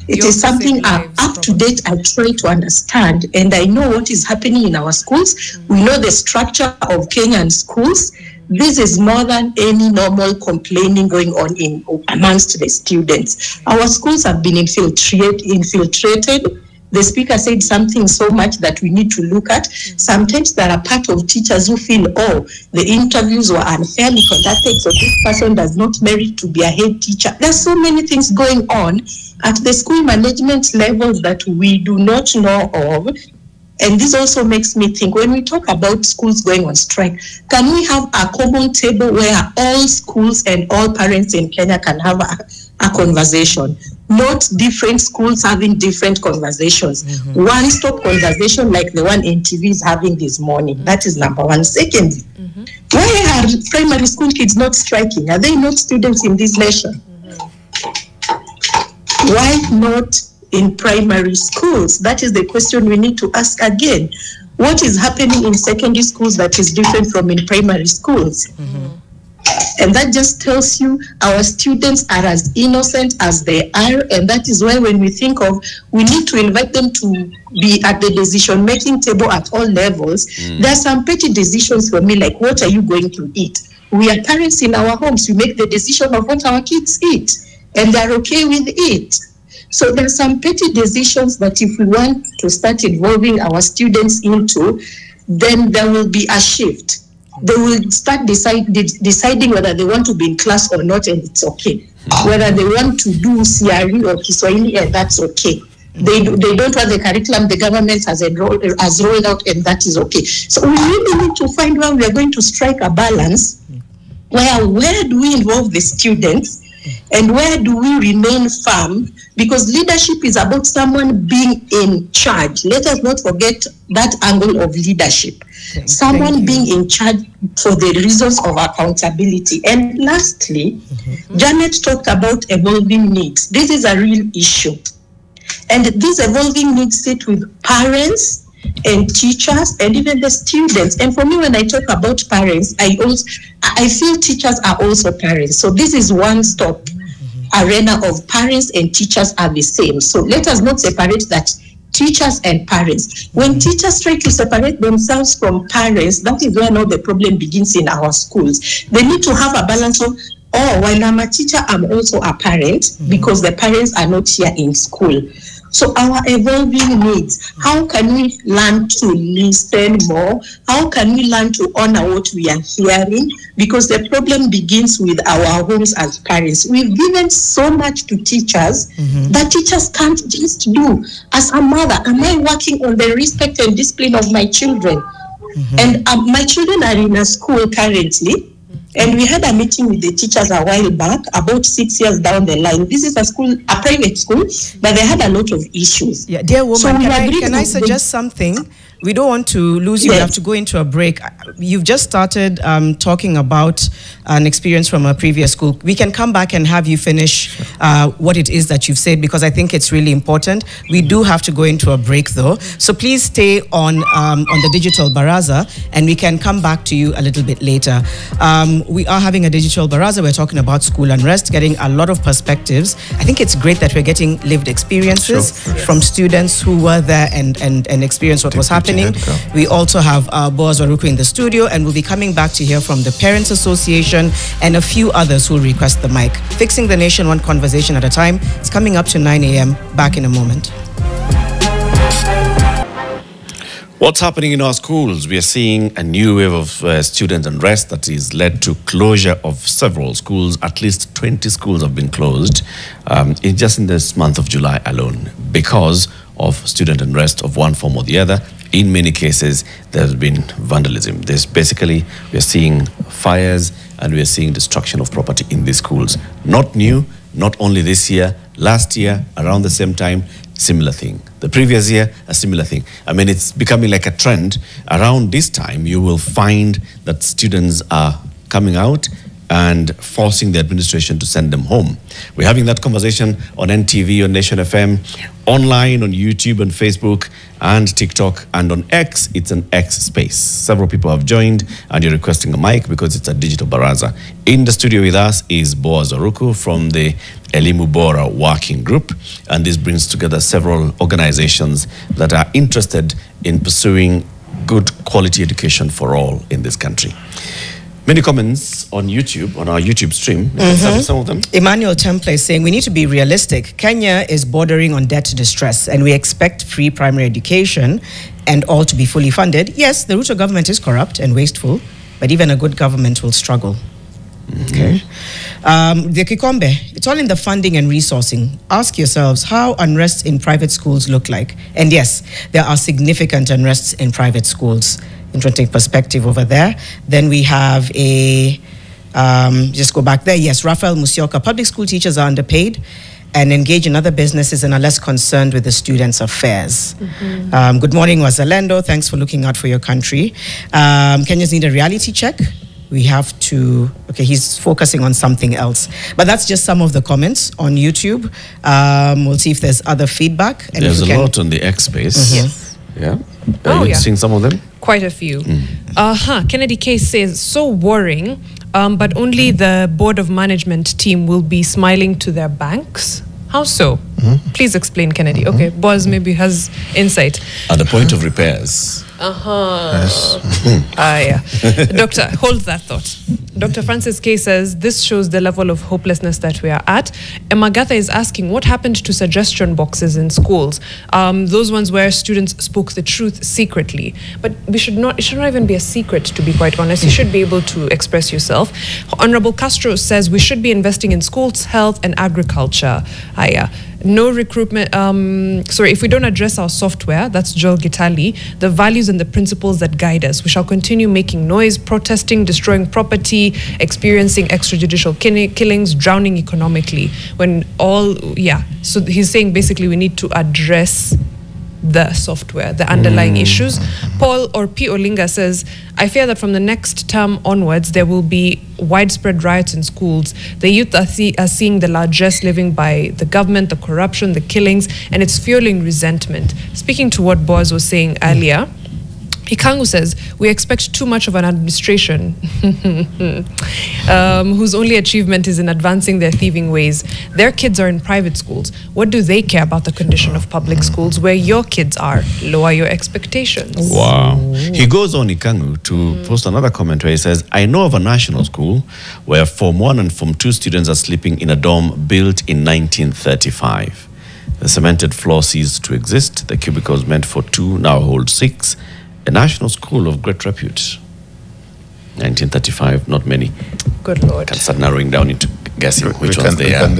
It is something up to date I try to understand, and I know what is happening in our schools. We know the structure of Kenyan schools. This is more than any normal complaining going on amongst the students. Our schools have been infiltrated. The speaker said something so much that we need to look at. Sometimes there are part of teachers who feel, oh, the interviews were unfairly conducted, so this person does not merit to be a head teacher. There's so many things going on at the school management levels that we do not know of. And this also makes me think, when we talk about schools going on strike, can we have a common table where all schools and all parents in Kenya can have a conversation? Not different schools having different conversations. One-stop conversation like the one NTV is having this morning. That is number one. Secondly, why are primary school kids not striking? Are they not students in this nation? Why not in primary schools? That is the question we need to ask again. What is happening in secondary schools that is different from in primary schools? And that just tells you our students are as innocent as they are, and that is why when we think of, we need to invite them to be at the decision-making table at all levels. There are some petty decisions for me, like what are you going to eat? We are parents in our homes, we make the decision of what our kids eat, and they're okay with it. So there are some petty decisions that if we want to start involving our students into, then there will be a shift. They will start deciding whether they want to be in class or not, and it's okay. Whether they want to do CRE or Kiswahili, and that's okay. They don't want the curriculum the government has rolled out, and that is okay. So we really need to find where we are going to strike a balance, where do we involve the students, and where do we remain firm? Because leadership is about someone being in charge. Let us not forget that angle of leadership. Someone being in charge for the reasons of accountability. And lastly, Janet talked about evolving needs. This is a real issue. And these evolving needs sit with parents and teachers and even the students. And for me, when I talk about parents, I feel teachers are also parents. So this is one stop arena of parents and teachers are the same. So let us not separate that, teachers and parents. When teachers try to separate themselves from parents, that is where now the problem begins in our schools. They need to have a balance of, oh, while I'm a teacher, I'm also a parent, because the parents are not here in school. So our evolving needs, how can we learn to listen more? How can we learn to honor what we are hearing? Because the problem begins with our homes as parents. We've given so much to teachers that teachers can't just do. As a mother, am I working on the respect and discipline of my children? And my children are in a school currently. And we had a meeting with the teachers a while back, about 6 years down the line. This is a private school, but they had a lot of issues. Yeah, dear woman, so can I suggest something? We don't want to lose you. Yes. We have to go into a break. You've just started talking about an experience from a previous school. We can come back and have you finish what it is that you've said, because I think it's really important. We do have to go into a break though. So please stay on the digital baraza, and we can come back to you a little bit later. We are having a digital baraza. We're talking about school unrest, getting a lot of perspectives. I think it's great that we're getting lived experiences from students who were there and experienced what was happening. mentioning. We also have Boaz Waruku in the studio, and we'll be coming back to hear from the Parents Association and a few others who request the mic. Fixing the Nation, one conversation at a time. It's coming up to 9 a.m. Back in a moment. What's happening in our schools? We are seeing a new wave of student unrest that is led to closure of several schools. At least 20 schools have been closed just in this month of July alone because of student unrest of one form or the other. In many cases, there's been vandalism. We are seeing fires and we are seeing destruction of property in these schools. Not new, not only this year, last year, around the same time, similar thing. The previous year, a similar thing. I mean, it's becoming like a trend. Around this time, you will find that students are coming out and forcing the administration to send them home. We're having that conversation on NTV, on Nation FM, online, on YouTube, on Facebook, and TikTok, and on X, it's an XSpace. Several people have joined, and you're requesting a mic because it's a digital baraza. In the studio with us is Boaz Waruku from the Elimu Bora Working Group, and this brings together several organizations that are interested in pursuing good quality education for all in this country. Many comments on YouTube, on our YouTube stream. Some of them. Emmanuel Temple is saying we need to be realistic. Kenya is bordering on debt distress, and we expect free primary education and all to be fully funded. Yes, the Ruto government is corrupt and wasteful, but even a good government will struggle. Okay. The Kikombe, it's all in the funding and resourcing. Ask yourselves how unrest in private schools look like. And yes, there are significant unrests in private schools. Interesting perspective over there. Then we have a, just go back there. Yes, Raphael Musioka, public school teachers are underpaid and engage in other businesses and are less concerned with the students' affairs. Good morning, Wazalendo. Thanks for looking out for your country. Kenyans need a reality check. We have to, okay, he's focusing on something else. But that's just some of the comments on YouTube. We'll see if there's other feedback. And there's a lot on the XSpace. Yes. Yeah. Are you seeing some of them? Quite a few. Kennedy Case says, so worrying, but only the board of management team will be smiling to their banks. How so? Please explain, Kennedy. Okay, Boaz maybe has insight. At the point of repairs. Yes. Yeah. Doctor, hold that thought. Dr. Francis K says, this shows the level of hopelessness that we are at. Emagatha is asking, what happened to suggestion boxes in schools? Those ones where students spoke the truth secretly. But it should not even be a secret, to be quite honest. You should be able to express yourself. Honorable Castro says, we should be investing in schools, health, and agriculture. No recruitment, if we don't address our software, that's Joel Gitali, the values and the principles that guide us, we shall continue making noise, protesting, destroying property, experiencing extrajudicial killings, drowning economically. So he's saying basically we need to address the software, the underlying issues. Paul or P. Olinga says, I fear that from the next term onwards, there will be widespread riots in schools. The youth are seeing the largesse living by the government, the corruption, the killings, and it's fueling resentment. Speaking to what Boaz was saying earlier, Ikangu says, we expect too much of an administration whose only achievement is in advancing their thieving ways. Their kids are in private schools. What do they care about the condition of public schools where your kids are? Lower your expectations. Wow. He goes on, Ikangu, to post another comment where he says, I know of a national school where Form 1 and Form 2 students are sleeping in a dorm built in 1935. The cemented floor ceased to exist. The cubicles meant for 2 now hold 6. A national school of great repute. 1935, not many. Good Lord. Can start narrowing down into guessing which ones they are.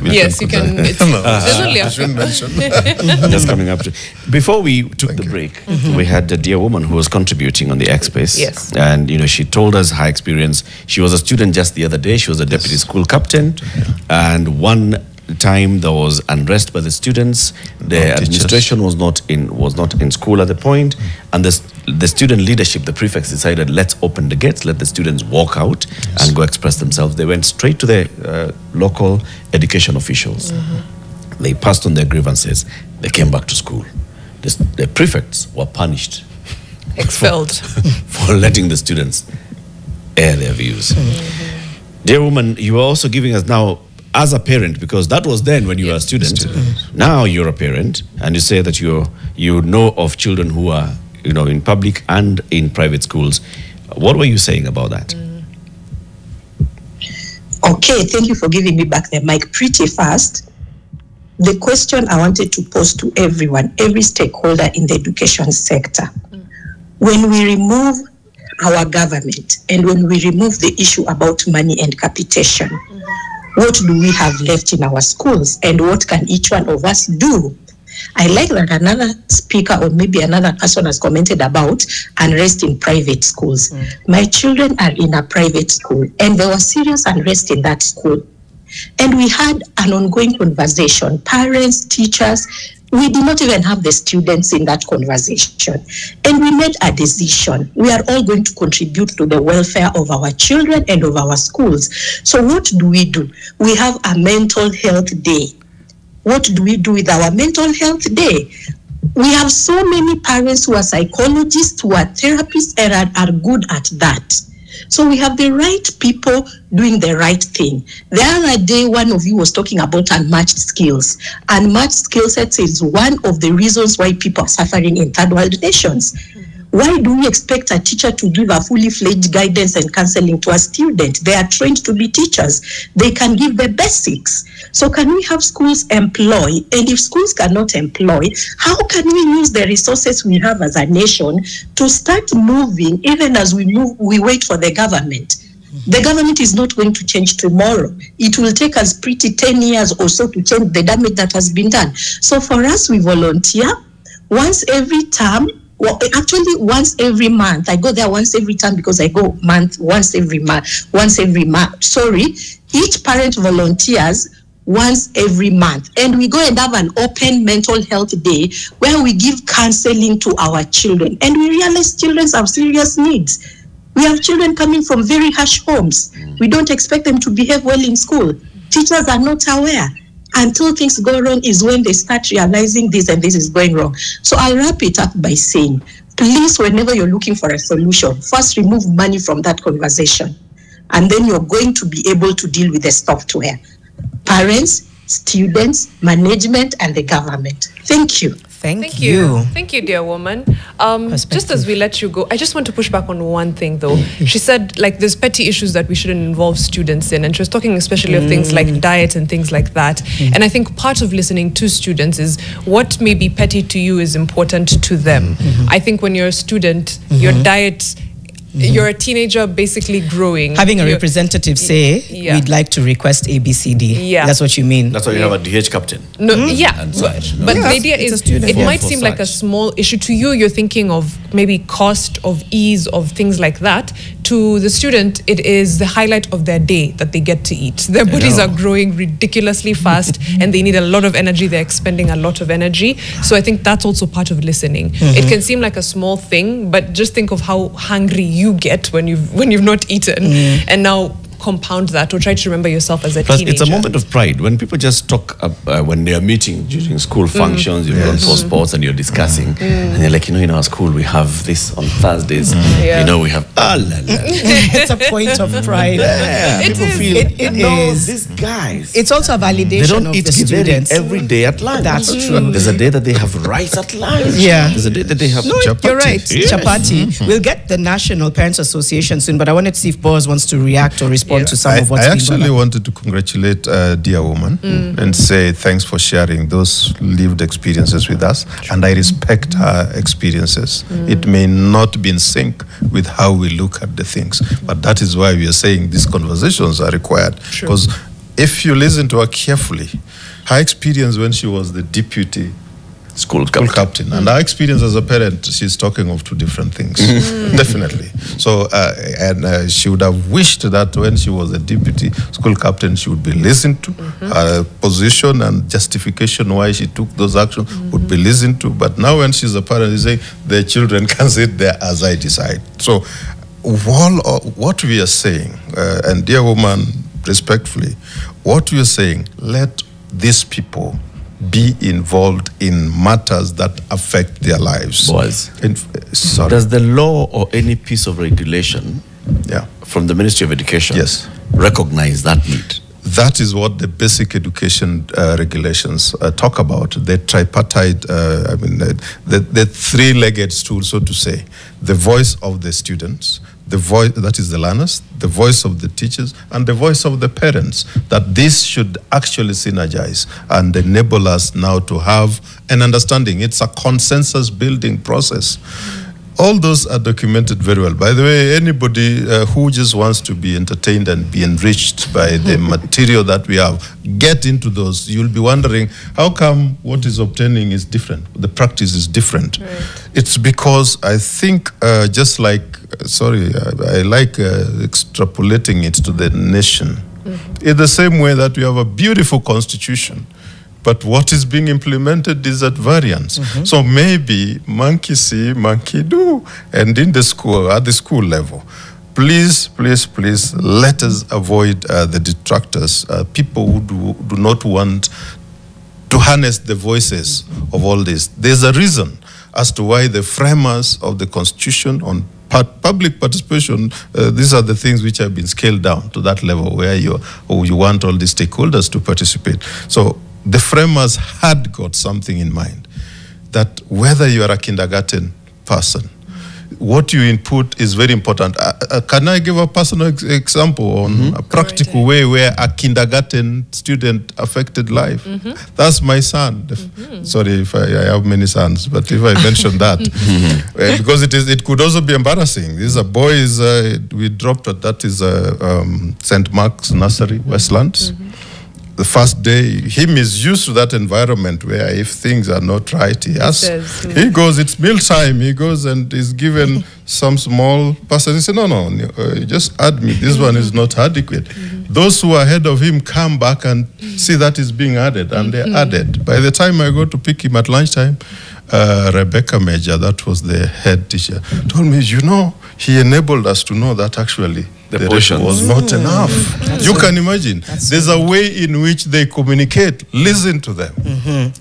Yes, you can. There's only a few. Just coming up to. Before we took the break, we had a dear woman who was contributing on the XSpace. Yes. And, she told us her experience. She was a student just the other day. She was a deputy school captain. And one time there was unrest by the students. The administration was not in school at the point, and the student leadership, the prefects, decided, let's open the gates, let the students walk out and go express themselves. They went straight to the local education officials. They passed on their grievances. They came back to school. The prefects were punished, expelled for letting the students air their views. Dear woman, you are also giving us now, as a parent, because that was then when you were a student. Now you're a parent, and you say that you know of children who are in public and in private schools. What were you saying about that? Okay, thank you for giving me back the mic pretty fast. The question I wanted to pose to everyone, every stakeholder in the education sector, when we remove our government and when we remove the issue about money and capitation, what do we have left in our schools and what can each one of us do? I like that another speaker or maybe another person has commented about unrest in private schools. My children are in a private school and there was serious unrest in that school. And we had an ongoing conversation, parents, teachers. We did not even have the students in that conversation. And we made a decision. We are all going to contribute to the welfare of our children and of our schools. So what do? We have a mental health day. What do we do with our mental health day? We have so many parents who are psychologists, who are therapists, and are good at that. So we have the right people doing the right thing. The other day, one of you was talking about unmatched skills. Unmatched skill sets is one of the reasons why people are suffering in third world nations. Why do we expect a teacher to give a fully fledged guidance and counseling to a student? They are trained to be teachers. They can give the basics. So can we have schools employ? And if schools cannot employ, how can we use the resources we have as a nation to start moving, even as we wait for the government? The government is not going to change tomorrow. It will take us pretty 10 years or so to change the damage that has been done. So for us, we volunteer once every term. Well, actually, once every month. I go there once every time because I go once every month. Sorry, each parent volunteers once every month. And we go and have an open mental health day where we give counseling to our children. And we realize children have serious needs. We have children coming from very harsh homes. We don't expect them to behave well in school. Teachers are not aware. Until things go wrong is when they start realizing this and this is going wrong. So I'll wrap it up by saying, please, whenever you're looking for a solution, first remove money from that conversation. And then you're going to be able to deal with the software. Parents, students, management, and the government. Thank you. Thank you. Thank you, dear woman. Just as we let you go, I just want to push back on one thing, though. She said, like, there's petty issues that we shouldn't involve students in, and she was talking especially of things like diet and things like that. And I think part of listening to students is what may be petty to you is important to them. I think when you're a student, your diet... You're a teenager basically growing. Having a representative say, we'd like to request ABCD. Yeah. That's what you mean. That's why you have a DH captain. No, But the idea is, it might seem like a small issue to you. You're thinking of maybe cost, of ease, of things like that. To the student, it is the highlight of their day that they get to eat. Their bodies are growing ridiculously fast and they need a lot of energy. They're expending a lot of energy. So I think that's also part of listening. It can seem like a small thing, but just think of how hungry you get when you've not eaten, and now compound that or try to remember yourself as a teenager. It's a moment of pride when people just talk when they are meeting during school functions. You've gone for sports and you're discussing, and they're like, in our school we have this on Thursdays. We have it's a point of pride. People feel it is. These guys. It's also a validation they don't of eat the students every day at lunch. That's true. There's a day that they have rice at lunch. There's a day that they have chapati. You're right. Chapati. We'll get the National Parents Association soon, but I wanted to see if Boaz wants to react or respond to some of what's I been actually wanted to congratulate dear woman and say thanks for sharing those lived experiences with us. And I respect her experiences. It may not be in sync with how we look at the things, but that is why we are saying these conversations are required. Because if you listen to her carefully, her experience when she was the deputy school captain. And our experience as a parent, she's talking of two different things. Definitely. So, and she would have wished that when she was a deputy school captain, she would be listened to. Her position and justification why she took those actions would be listened to. But now when she's a parent, she's saying their children can sit there as I decide. So, what we are saying, and dear woman, respectfully, what we are saying, let these people be involved in matters that affect their lives. Does the law or any piece of regulation from the Ministry of Education recognize that need? That is what the basic education regulations talk about. The tripartite, the three-legged stool, so to say. The voice of the students, the voice, that is the learners, the voice of the teachers, and the voice of the parents, that this should actually synergize and enable us now to have an understanding. It's a consensus-building process. All those are documented very well. By the way, anybody who just wants to be entertained and be enriched by the material that we have, get into those. You'll be wondering, how come what is obtaining is different? The practice is different. Right. It's because I think just like, I like extrapolating it to the nation. In the same way that we have a beautiful constitution, but what is being implemented is at variance. So maybe monkey see, monkey do. And in the school, at the school level, please, let us avoid the detractors, people who do not want to harness the voices of all this. There's a reason as to why the framers of the Constitution on public participation, these are the things which have been scaled down to that level where you want all the stakeholders to participate. So the framers had got something in mind, that whether you are a kindergarten person, what you input is very important. Can I give a personal example on a practical way where a kindergarten student affected life? That's my son. Sorry if I have many sons, but if I mention that, because it could also be embarrassing. These are boys we dropped at, that is St. Mark's Nursery, Westlands. The first day, him is used to that environment where if things are not right, he goes, it's mealtime. He goes and is given some small person. He said, no, just add me. This one is not adequate. Those who are ahead of him come back and see that is being added, and they're added. By the time I go to pick him at lunchtime, Rebecca Major, that was the head teacher, told me, he enabled us to know that actually the portion was not enough. You can imagine. There's a way in which they communicate. Listen to them.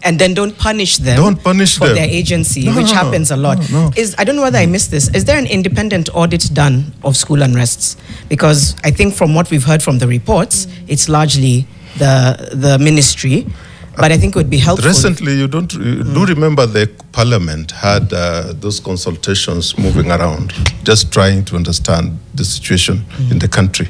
And then don't punish them. Don't punish for their agency, which happens a lot. I don't know whether I missed this. Is there an independent audit done of school unrests? Because I think from what we've heard from the reports, it's largely the ministry. But I think it would be helpful. Recently, you do remember the Parliament had those consultations moving around, just trying to understand the situation in the country.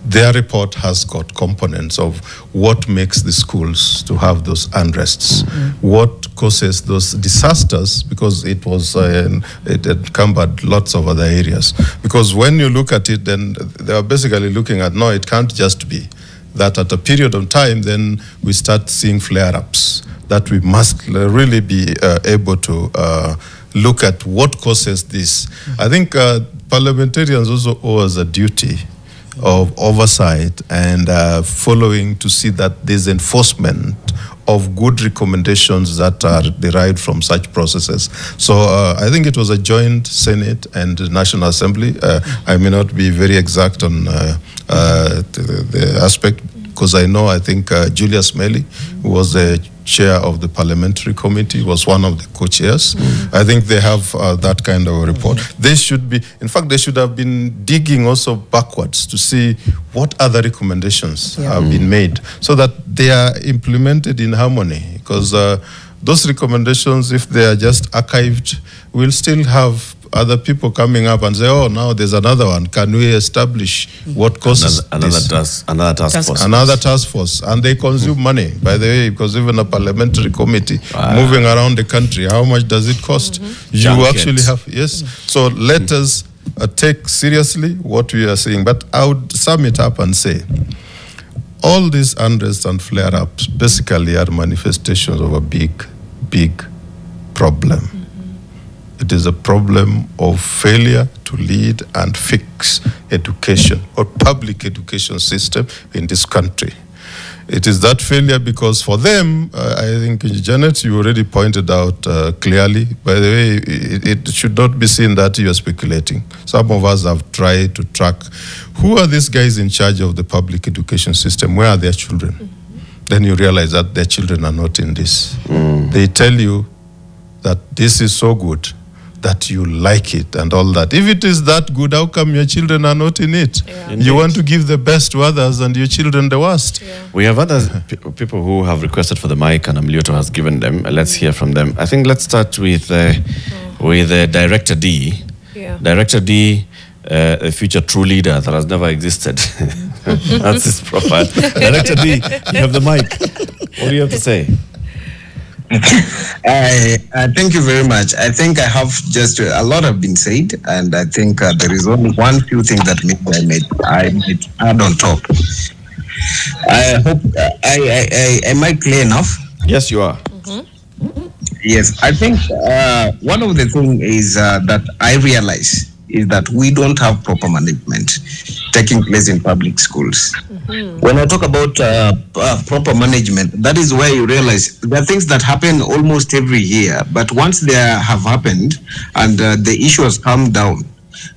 Their report has got components of what makes the schools to have those unrests, what causes those disasters, because it encompassed lots of other areas. Because when you look at it, then they are basically looking at, no, it can't just be that at a period of time, then we start seeing flare-ups, that we must really be able to look at what causes this. I think parliamentarians also owe us a duty of oversight and following to see that there's enforcement of good recommendations that are derived from such processes. So I think it was a joint Senate and National Assembly. I may not be very exact on the aspect, because I think Julius Melly, who was the chair of the parliamentary committee, was one of the co-chairs. I think they have that kind of a report. They should be, in fact, they should have been digging also backwards to see what other recommendations have been made, so that they are implemented in harmony. Because those recommendations, if they are just archived, we'll still have other people coming up and say, oh, now there's another one. Can we establish what causes another task force? Another task force. And they consume money, by the way, because even a parliamentary committee moving around the country, how much does it cost? You actually have, So let us take seriously what we are saying. But I would sum it up and say, all these unrest and flare-ups basically are manifestations of a big problem. It is a problem of failure to lead and fix education or public education system in this country. It is that failure because for them, I think, Janet, you already pointed out clearly, by the way, it should not be seen that you are speculating. Some of us have tried to track who are these guys in charge of the public education system, where are their children? Then you realize that their children are not in this. They tell you that this is so good that you like it and all that. If it is that good, how come your children are not in it? Yeah. You want to give the best to others and your children the worst. Yeah. We have other people who have requested for the mic, and Amlioto has given them. Let's hear from them. I think let's start with Director D. Yeah. Director D, a future true leader that has never existed. That's his profile. Director D, you have the mic. What do you have to say? Thank you very much. I think I have just a lot have been said, and I think there is only one few things that maybe I might add on top. I hope am I clear enough? Yes, you are. Yes, I think one of the things is that I realize is that we don't have proper management taking place in public schools. When I talk about proper management, that is where you realize there are things that happen almost every year, but once they have happened and the issue has calmed down,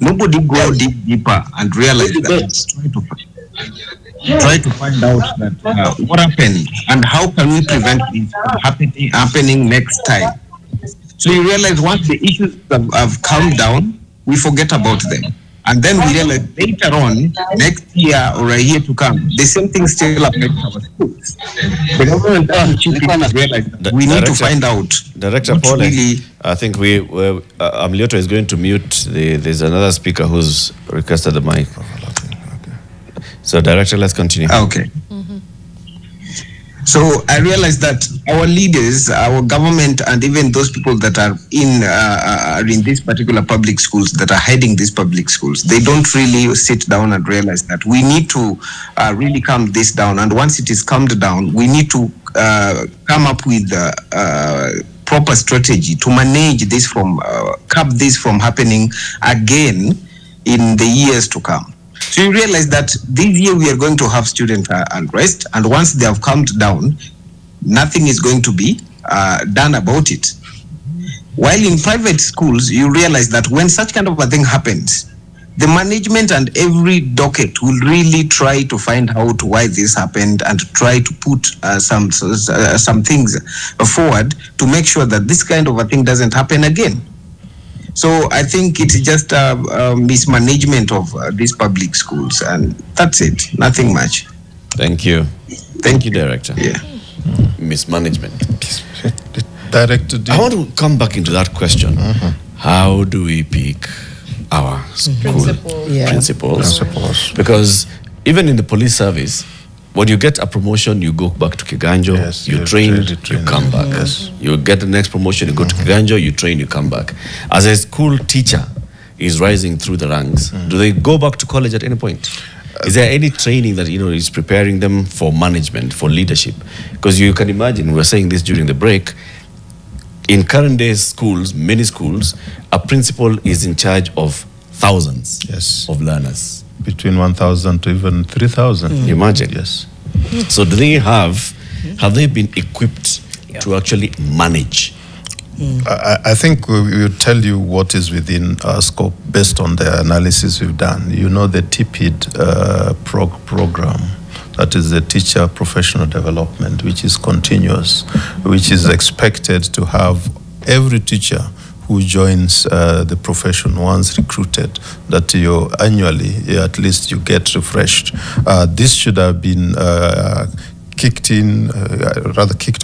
nobody go deeper and realize that. Try to find out that what happened and how can we prevent it from happening next time. So you realize once the issues have calmed down, we forget about them. And then we realize later on, next year or a year to come, the same thing still affects our schools. The government has realized that we need to find out. Director Paul, I think Amlioto is going to mute. There's another speaker who's requested the mic. So, Director, let's continue. Okay. So I realized that our leaders, our government, and even those people that are in these particular public schools, that are heading these public schools, they don't really sit down and realize that we need to really calm this down. And once it is calmed down, we need to come up with proper strategy to manage this from, curb this from happening again in the years to come. So you realize that this year we are going to have student unrest, and once they have calmed down, nothing is going to be done about it. While in private schools, you realize that when such kind of a thing happens, the management and every docket will really try to find out why this happened and try to put some things forward to make sure that this kind of a thing doesn't happen again. So I think it's just a mismanagement of these public schools, and that's it. Nothing much. Thank you. Thank you, Director. Yeah. Mismanagement. Director D. I want to come back into that question. How do we pick our school principals? Because even in the police service, when you get a promotion, you go back to Kiganjo, Yes, you train, you come back. Yes. You get the next promotion, you go to Kiganjo, you train, you come back. As a school teacher is rising through the ranks, do they go back to college at any point? Is there any training that is preparing them for management, for leadership? Because you can imagine, we were saying this during the break, in current day schools, many schools, a principal is in charge of thousands of learners. Between 1,000 to even 3,000. Imagine. Yes. So do they have they been equipped to actually manage? I think we will tell you what is within our scope based on the analysis we've done. You know the TPID program, that is the Teacher Professional Development, which is continuous, which is expected to have every teacher who joins the profession once recruited, that you annually, at least you get refreshed. This should have been kicked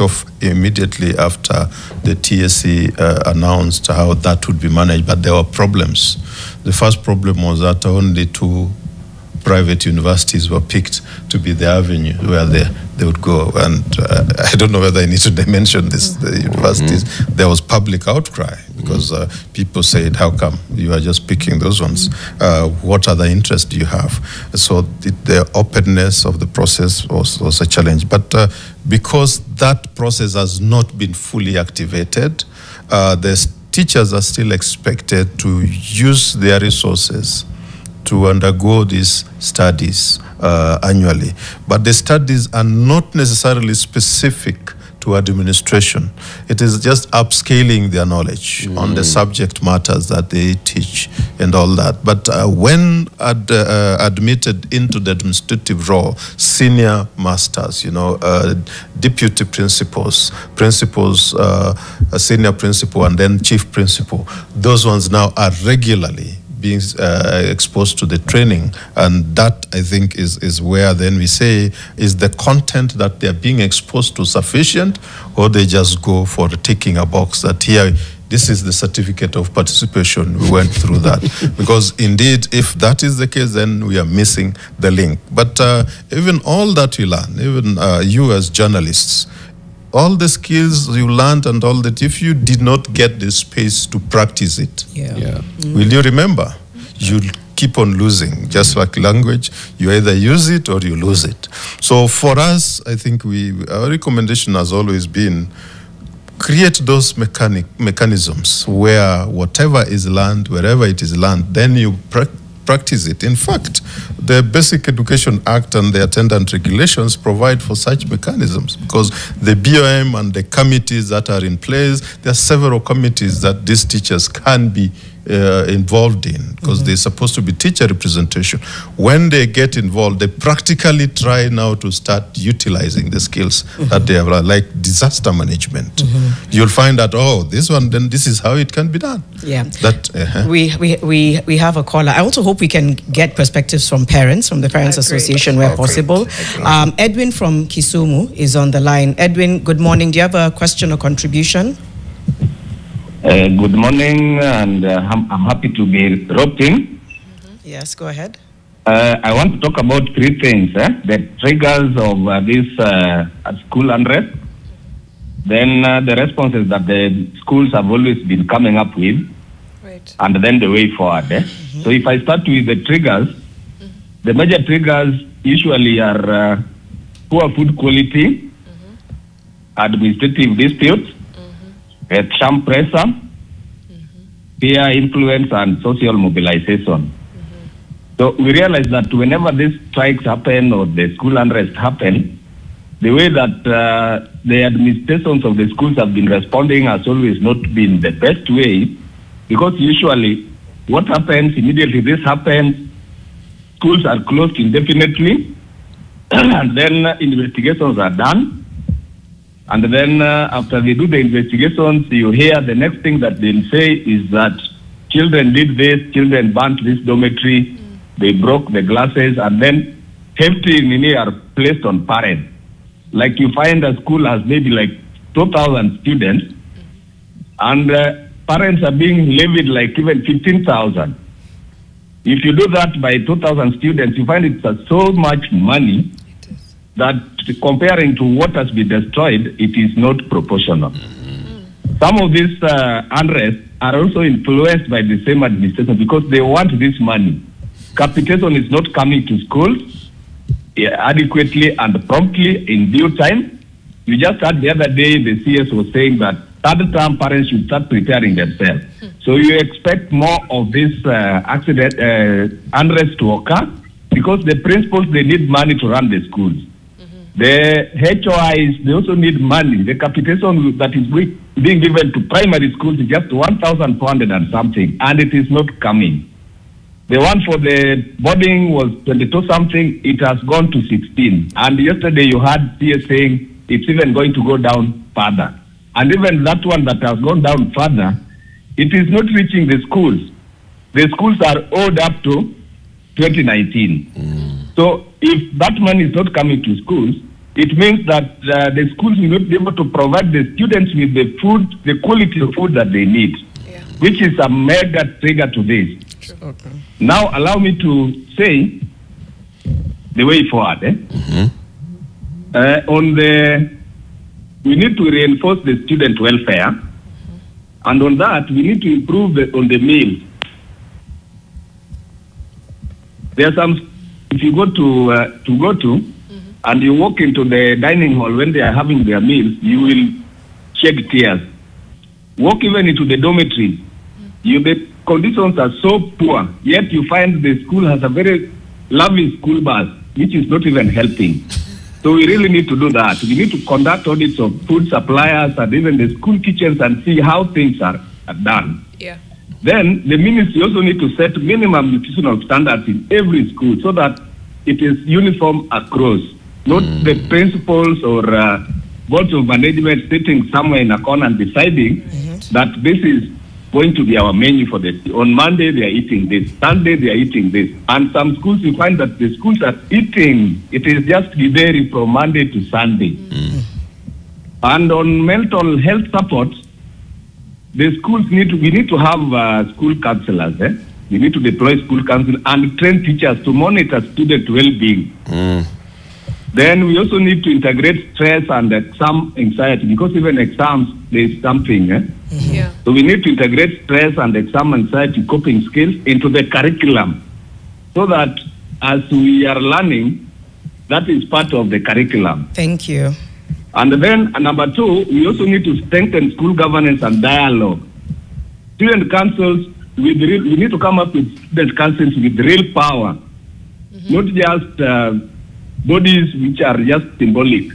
off immediately after the TSC announced how that would be managed, but there were problems. The first problem was that only 2 private universities were picked to be the avenue where they would go, and I don't know whether I need to mention this, the universities. There was public outcry because people said, how come you are just picking those ones? What other interest do you have? So the openness of the process was a challenge, but because that process has not been fully activated, the teachers are still expected to use their resources to undergo these studies annually. But the studies are not necessarily specific to administration. It is just upscaling their knowledge on the subject matters that they teach and all that. But when admitted into the administrative role, senior masters, deputy principals, a senior principal, and then chief principal, those ones now are regularly being exposed to the training, and that I think is where then we say, is the content that they're being exposed to sufficient, or they just go for ticking a box that here, this is the certificate of participation, we went through that. Because indeed, if that is the case, then we are missing the link. But even all that you learn, even you as journalists, all the skills you learned and all that, if you did not get the space to practice it, will you remember? You'll keep on losing. Just like language, you either use it or you lose it. So for us, I think our recommendation has always been, create those mechanisms where whatever is learned, wherever it is learned, then you practice it. In fact, the Basic Education Act and the attendant regulations provide for such mechanisms, because the BOM and the committees that are in place, there are several committees that these teachers can be involved in, because they're supposed to be teacher representation. When they get involved, they practically try now to start utilizing the skills that they have, like disaster management. You'll find that, oh, this one, then this is how it can be done. Yeah. That we have a caller. I also hope we can get perspectives from parents, from the Parents Association where possible. Edwin from Kisumu is on the line. Edwin, good morning. Do you have a question or contribution? Good morning, and I'm happy to be roped in. Yes, go ahead. I want to talk about three things. The triggers of this school unrest, then the responses that the schools have always been coming up with, and then the way forward. So if I start with the triggers, the major triggers usually are poor food quality, administrative disputes, exam pressure, peer influence, and social mobilization. So we realize that whenever these strikes happen or the school unrest happen, the way that the administrations of the schools have been responding has always not been the best way, because usually what happens immediately this happens, schools are closed indefinitely, and then investigations are done. And then after they do the investigations, you hear the next thing that they'll say is that children did this, children burnt this dormitory, they broke the glasses, and then hefty money are placed on parents. Like you find a school has maybe like 2,000 students, and parents are being levied like even 15,000. If you do that by 2,000 students, you find it's so much money that comparing to what has been destroyed, it is not proportional. Some of these unrest are also influenced by the same administration, because they want this money. Capitation is not coming to schools adequately and promptly in due time. You just heard the other day the CS was saying that third term parents should start preparing themselves. So you expect more of this unrest to occur, because the principals, they need money to run the schools. The HOIs, they also need money. The capitation that is being given to primary schools is just 1,400 and something, and it is not coming. The one for the boarding was 22 something, it has gone to 16. And yesterday you heard CS saying it's even going to go down further. And even that one that has gone down further, it is not reaching the schools. The schools are owed up to 2019. So if that money is not coming to schools, it means that the schools will not be able to provide the students with the food, the quality of food that they need, which is a mega trigger to this. Now allow me to say the way forward. We need to reinforce the student welfare, and on that we need to improve on the meals. There are some. If you go to and you walk into the dining hall when they are having their meals, you will shed tears. Walk even into the dormitories. The conditions are so poor, yet you find the school has a very lovely school bus, which is not even helping. So we really need to do that. We need to conduct audits of food suppliers and even the school kitchens and see how things are done. Yeah. Then the ministry also need to set minimum nutritional standards in every school so that it is uniform across, not the principals or boards of management sitting somewhere in a corner and deciding that this is going to be our menu for this. On Monday they are eating this, Sunday they are eating this. And some schools you find that the schools are eating, it is just dairy from Monday to Sunday. And on mental health support, the schools we need to have school counselors. We need to deploy school counselors and train teachers to monitor student well-being. Then we also need to integrate stress and exam anxiety, because even exams, there is something. Yeah. So we need to integrate stress and exam anxiety coping skills into the curriculum, so that as we are learning, that is part of the curriculum. Thank you. And then number two, we also need to strengthen school governance and dialogue. Student councils, we need to come up with student councils with real power, not just bodies which are just symbolic.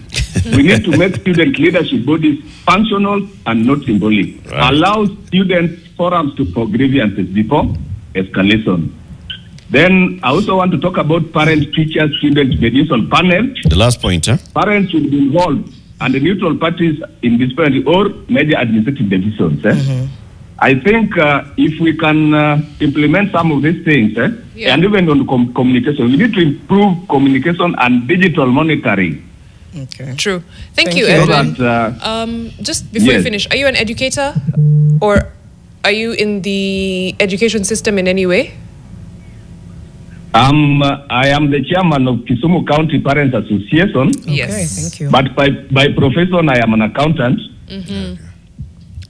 We need to make student leadership bodies functional and not symbolic. Right. Allow student forums for grievances before escalation. Then I also want to talk about parent, teachers, student mediation panel. The last point, Parents should be involved and the neutral parties in disciplinary or major administrative decisions. I think if we can implement some of these things, and even on communication, we need to improve communication and digital monitoring. Okay. True. Thank you, Edwin. Just before you finish, are you an educator or are you in the education system in any way? I am the chairman of Kisumu County Parents Association. Yes. Okay, thank you. But by profession, I am an accountant.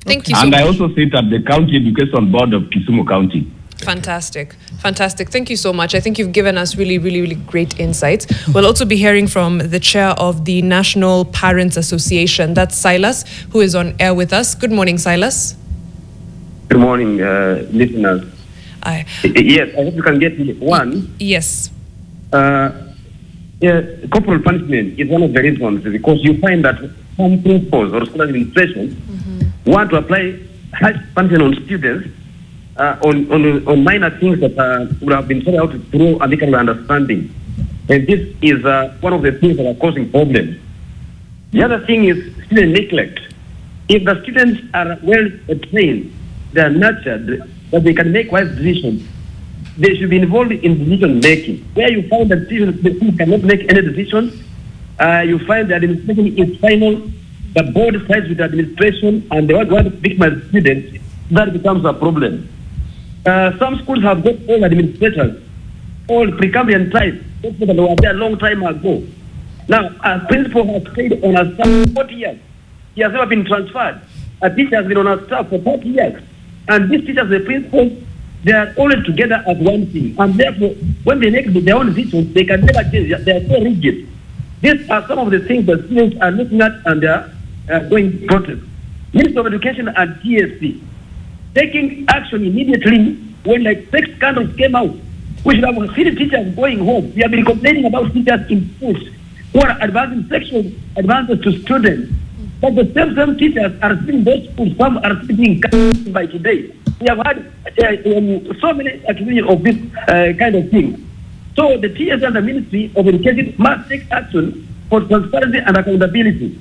Thank you so And much. I also sit at the County Education Board of Kisumu County. Fantastic. Fantastic. Thank you so much. I think you've given us really, really, really great insights. We'll also be hearing from the chair of the National Parents Association. That's Silas, who is on air with us. Good morning, Silas. Good morning, listeners. Yes, I hope you can get me. One. Yes. Corporal punishment is one of the reasons, because you find that some principals or school administration want to apply harsh punishment on students on minor things that would have been sorted out through amicable understanding. And this is one of the things that are causing problems. The other thing is student neglect. If the students are well trained, they are nurtured, that they can make wise decisions, they should be involved in decision making. Where you find that students cannot make any decisions, you find the administration is final, the board sides with the administration, and they want to victimize students, that becomes a problem. Some schools have got all administrators, all Precambrian types, that were there a long time ago. Now, a principal has stayed on a staff for 40 years. He has never been transferred. A teacher has been on a staff for 30 years. And these teachers, the principals, they are always together as one team. And therefore, when they make their own decisions, they can never change. They are so rigid. These are some of the things that students are looking at and they are going to protest. Minister of Education and TSC, taking action immediately when like sex scandals came out. We should have seen teachers going home. We have been complaining about teachers in schools who are advancing sexual advances to students. But the same teachers are still in those schools. Some are still being cut by today. We have had so many accusations of this kind of thing. So the TSC and the Ministry of Education must take action for transparency and accountability.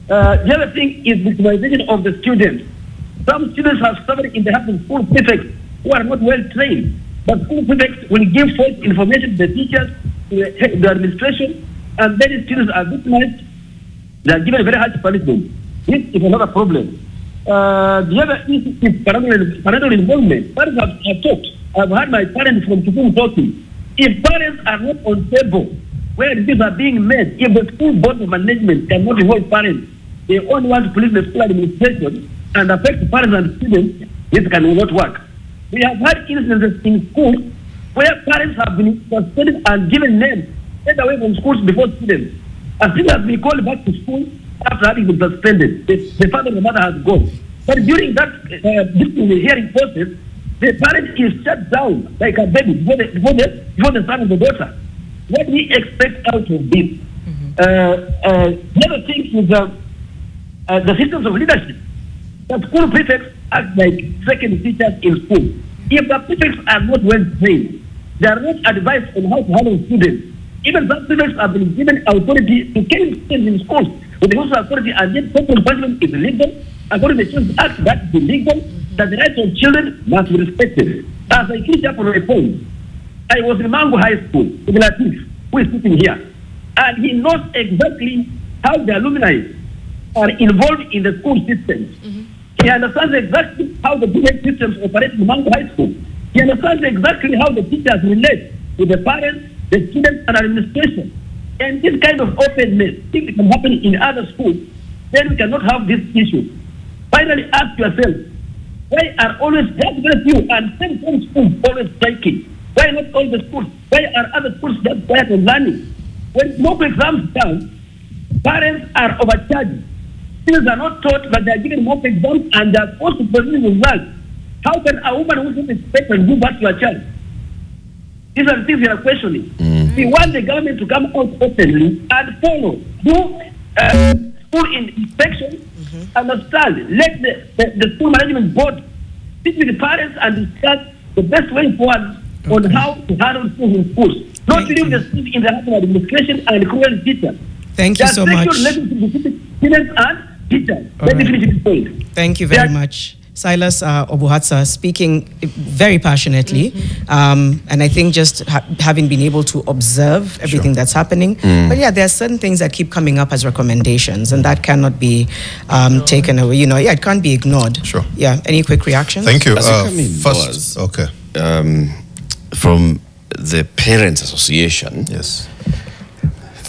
The other thing is victimization of the students. Some students have suffered in the hands of school prefects who are not well trained. But school prefects will give false information to the teachers, to the administration, and then students are victimized. They are given a very hard punishment. This is another problem. The other issue is parental involvement. Parents have talked. I've had my parents from Kisumu talking. If parents are not on table where decisions are being made, if the school board of management cannot involve parents, they only want to police the school administration and affect parents and students, this cannot work. We have had instances in schools where parents have been suspended and given names, take away from schools before students. A student has been called back to school after having been suspended. The father and the mother has gone. But during that hearing process, the parent is shut down like a baby before the son and the daughter. What do we expect out of this? The other thing is the systems of leadership. The school prefects act like second teachers in school. If the prefects are not well trained, they are not advised on how to handle students. Even some prefects have been given authority to kill students in schools with the social authority, and yet corporal punishment is illegal. According to the Children's Act, that is illegal, that the rights of children must be respected. As I finish up on my point, I was in Mango High School with Latif, who is sitting here, and he knows exactly how the alumni are involved in the school systems. He understands exactly how the business systems operate in Mango High School. He understands exactly how the teachers relate with the parents, the students, and administration. And this kind of openness, if it can happen in other schools, then we cannot have this issue. Finally, ask yourself, why are always very few and same schools always striking? Why not all the schools? Why are other schools just quiet and learning? When mock exams come, parents are overcharged. Students are not taught, but they are given mock exams and they are forced to produce results. How can a woman who doesn't expect and do back to a child? These are the things we are questioning. We want the government to come out openly and follow. Do school inspection, understand. Let the school management board sit with the parents and discuss the best way forward on how to handle schools in schools. Not leave the schools in the hands of administration and cruel teachers. Thank you so much. Students and teachers. Let me finish this point. Thank you very much. Silas Obuhatsa speaking very passionately, and I think just having been able to observe everything that's happening. But yeah, there are certain things that keep coming up as recommendations, and that cannot be taken away. You know, yeah, it can't be ignored. Sure. Yeah. Any quick reactions? Thank you. First, from the Parents Association, yes,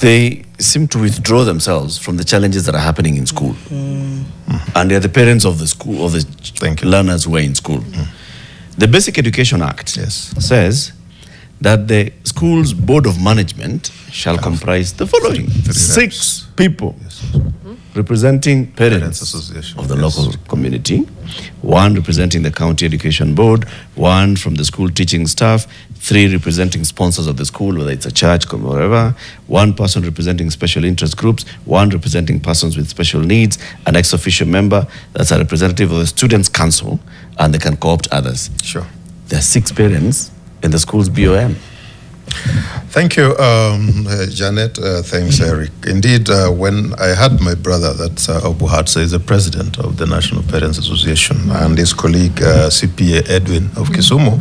they seem to withdraw themselves from the challenges that are happening in school. And they're the parents of the school, of the learners who are in school. The Basic Education Act says that the school's board of management shall comprise the following: 6 people representing parents of the local community, 1 representing the county education board, 1 from the school teaching staff, 3 representing sponsors of the school, whether it's a church or whatever, 1 person representing special interest groups, 1 representing persons with special needs, an ex-officio member that's a representative of the students' council, and they can co-opt others. Sure. There are 6 parents in the school's BOM. Thank you, Janet. Thanks, Eric. Indeed, when I had my brother, that's Obuhatsa, is the president of the National Parents Association, and his colleague, CPA Edwin of Kisumu,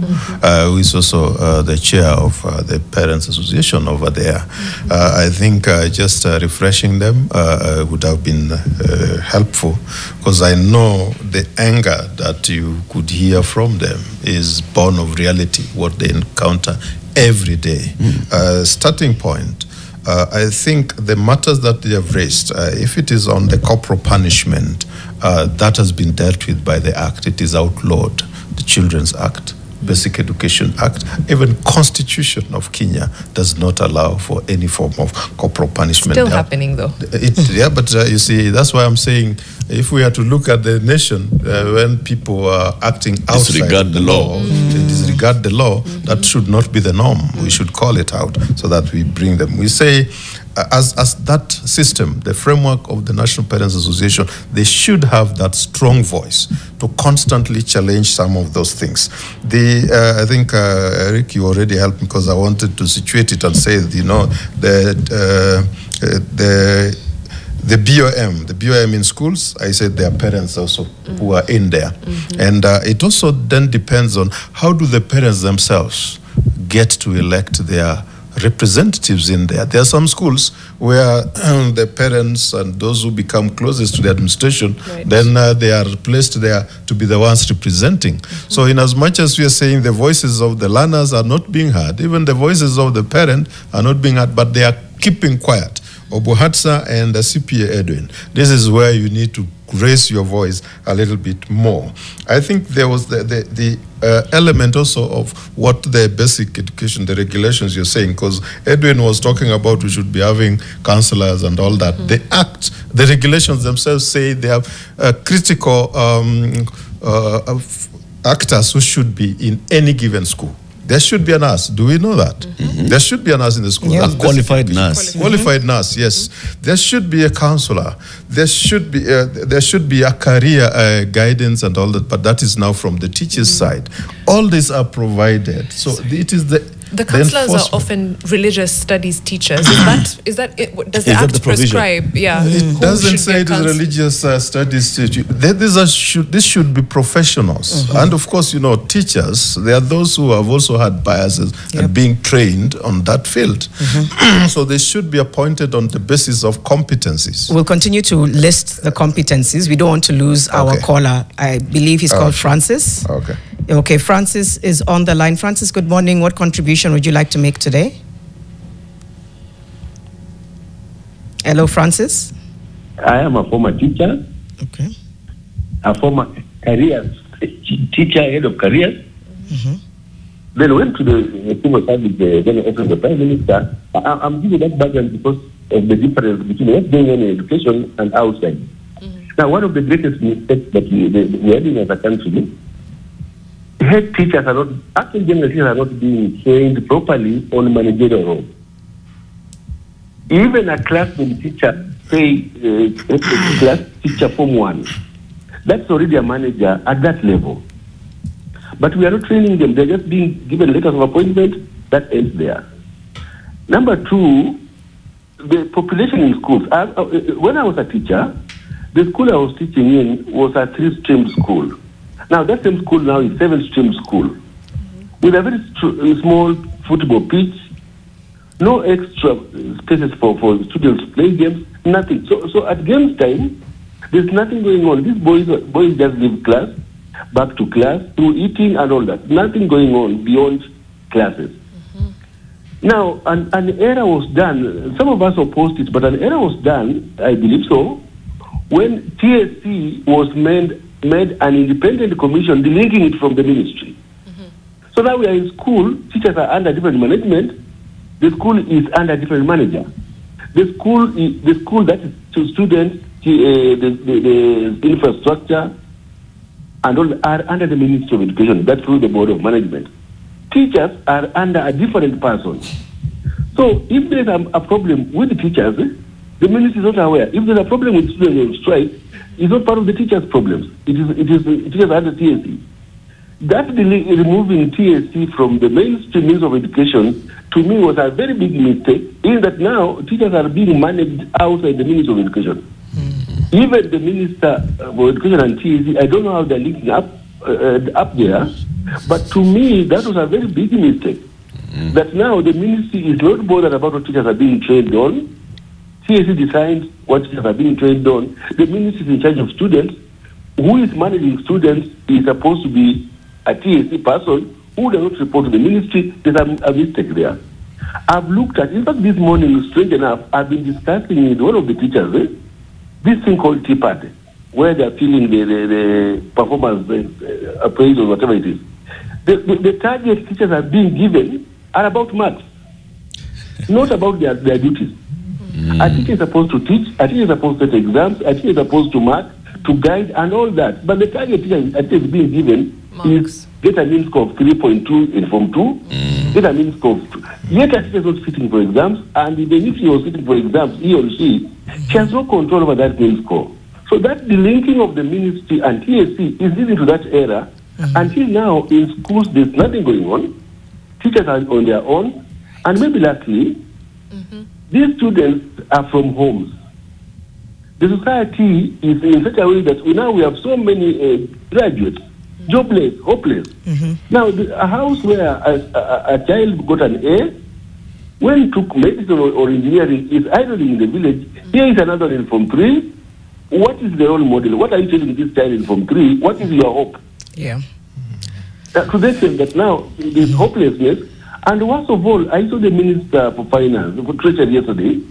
who is also the chair of the Parents Association over there. I think just refreshing them would have been helpful, because I know the anger that you could hear from them is born of reality, what they encounter every day. Starting point, I think the matters that they have raised, if it is on the corporal punishment, that has been dealt with by the Act. It is outlawed. The Children's Act, Basic Education Act, even Constitution of Kenya does not allow for any form of corporal punishment. Still happening though. Yeah, but you see, that's why I'm saying, if we are to look at the nation, when people are acting outside the law, disregard the law, that should not be the norm. We should call it out so that we bring them. We say, as that system, the framework of the National Parents Association, they should have that strong voice to constantly challenge some of those things. I think, Eric, you already helped me, because I wanted to situate it and say, you know, the BOM in schools, I said there are parents also who are in there. And it also then depends on how do the parents themselves get to elect their representatives in there. There are some schools where the parents and those who become closest to the administration, then they are placed there to be the ones representing. So in as much as we are saying the voices of the learners are not being heard, even the voices of the parent are not being heard, but they are keeping quiet. Obuhatsa and CPA Edwin, this is where you need to raise your voice a little bit more. I think there was the element also of what the basic education, the regulations you're saying, because Edwin was talking about we should be having counselors and all that. The Act, the regulations themselves say they have critical actors who should be in any given school. There should be a nurse. Do we know that? There should be a nurse in the school. Yeah. A qualified nurse. Qualified nurse, yes. There should be a counselor. There should be a career guidance and all that, but that is now from the teacher's side. All these are provided. So it is the counselors are often religious studies teachers. Does the Act prescribe? Yeah, it doesn't say it is religious studies. This should be professionals, and of course, you know, teachers. There are those who have also had biases and being trained on that field. So they should be appointed on the basis of competencies. We'll continue to list the competencies. We don't want to lose our caller. I believe he's called Francis. Okay, Francis is on the line. Francis, good morning. What contribution would you like to make today? Hello, Francis. I am a former teacher. Okay. A former career teacher, head of careers. Then went to the civil service, then office of the Prime Minister. I'm giving that background because of the difference between what's going on in education and outside. Now, one of the greatest mistakes that we are doing as a country, head teachers are not, actually general teachers are not being trained properly on managerial roles. Even a classroom teacher, say, class teacher Form 1, that's already a manager at that level. But we are not training them. They're just being given letters of appointment. That ends there. Number two, the population in schools. When I was a teacher, the school I was teaching in was a 3-stream school. Now, that same school now is 7-stream school with a very small football pitch, no extra spaces for students to play games, nothing. So at games time, there's nothing going on. These boys just leave class, back to class, through eating and all that. Nothing going on beyond classes. Now, an error was done. Some of us opposed it, but an error was done, I believe so, when TSC was made an independent commission delinking it from the ministry. So now we are in school, teachers are under different management, the school is under different manager. The school that is to students, the infrastructure, and all are under the Ministry of Education, that's through the Board of Management. Teachers are under a different person. So if there's a problem with the teachers, the ministry is not aware. If there's a problem with students on strike, it's not part of the teachers' problems. It is the teachers under TSC. That removing TSC from the mainstream Ministry of Education, to me, was a very big mistake, in that now teachers are being managed outside the Ministry of Education. Even the Minister for Education and TSC, I don't know how they're linking up there, but to me, that was a very big mistake. That now the ministry is not bothered about what teachers are being trained on. TSC decides what teachers are being trained on. The ministry is in charge of students. Who is managing students is supposed to be a TSC person who does not report to the ministry. There's a mistake there. I've looked at, in fact, this morning, strange enough, I've been discussing with one of the teachers this thing called Tea Party, where they're feeling the performance appraisal, whatever it is. The target teachers are being given are about marks, not about their duties. A teacher is supposed to teach, a teacher is supposed to take exams, a teacher is supposed to mark, to guide, and all that. But the target teacher is being given is get a mean score of 3.2 in Form 2, get a mean score of 2. Yet a teacher is not sitting for exams, and even if he was sitting for exams, he or she has no control over that mean score. So that the linking of the ministry and TSC is leading to that error. Until now, in schools, there's nothing going on. Teachers are on their own. And maybe lastly, these students are from homes. The society is in such a way that now we have so many graduates, jobless, hopeless. Now, a house where a child got an A, when took medicine or engineering, is idling in the village. Here is another in Form 3. What is the role model? What are you telling this child in Form 3? What is your hope? Yeah. To the extent that now there's hopelessness. And worst of all, I saw the Minister for Finance, for Treasury yesterday,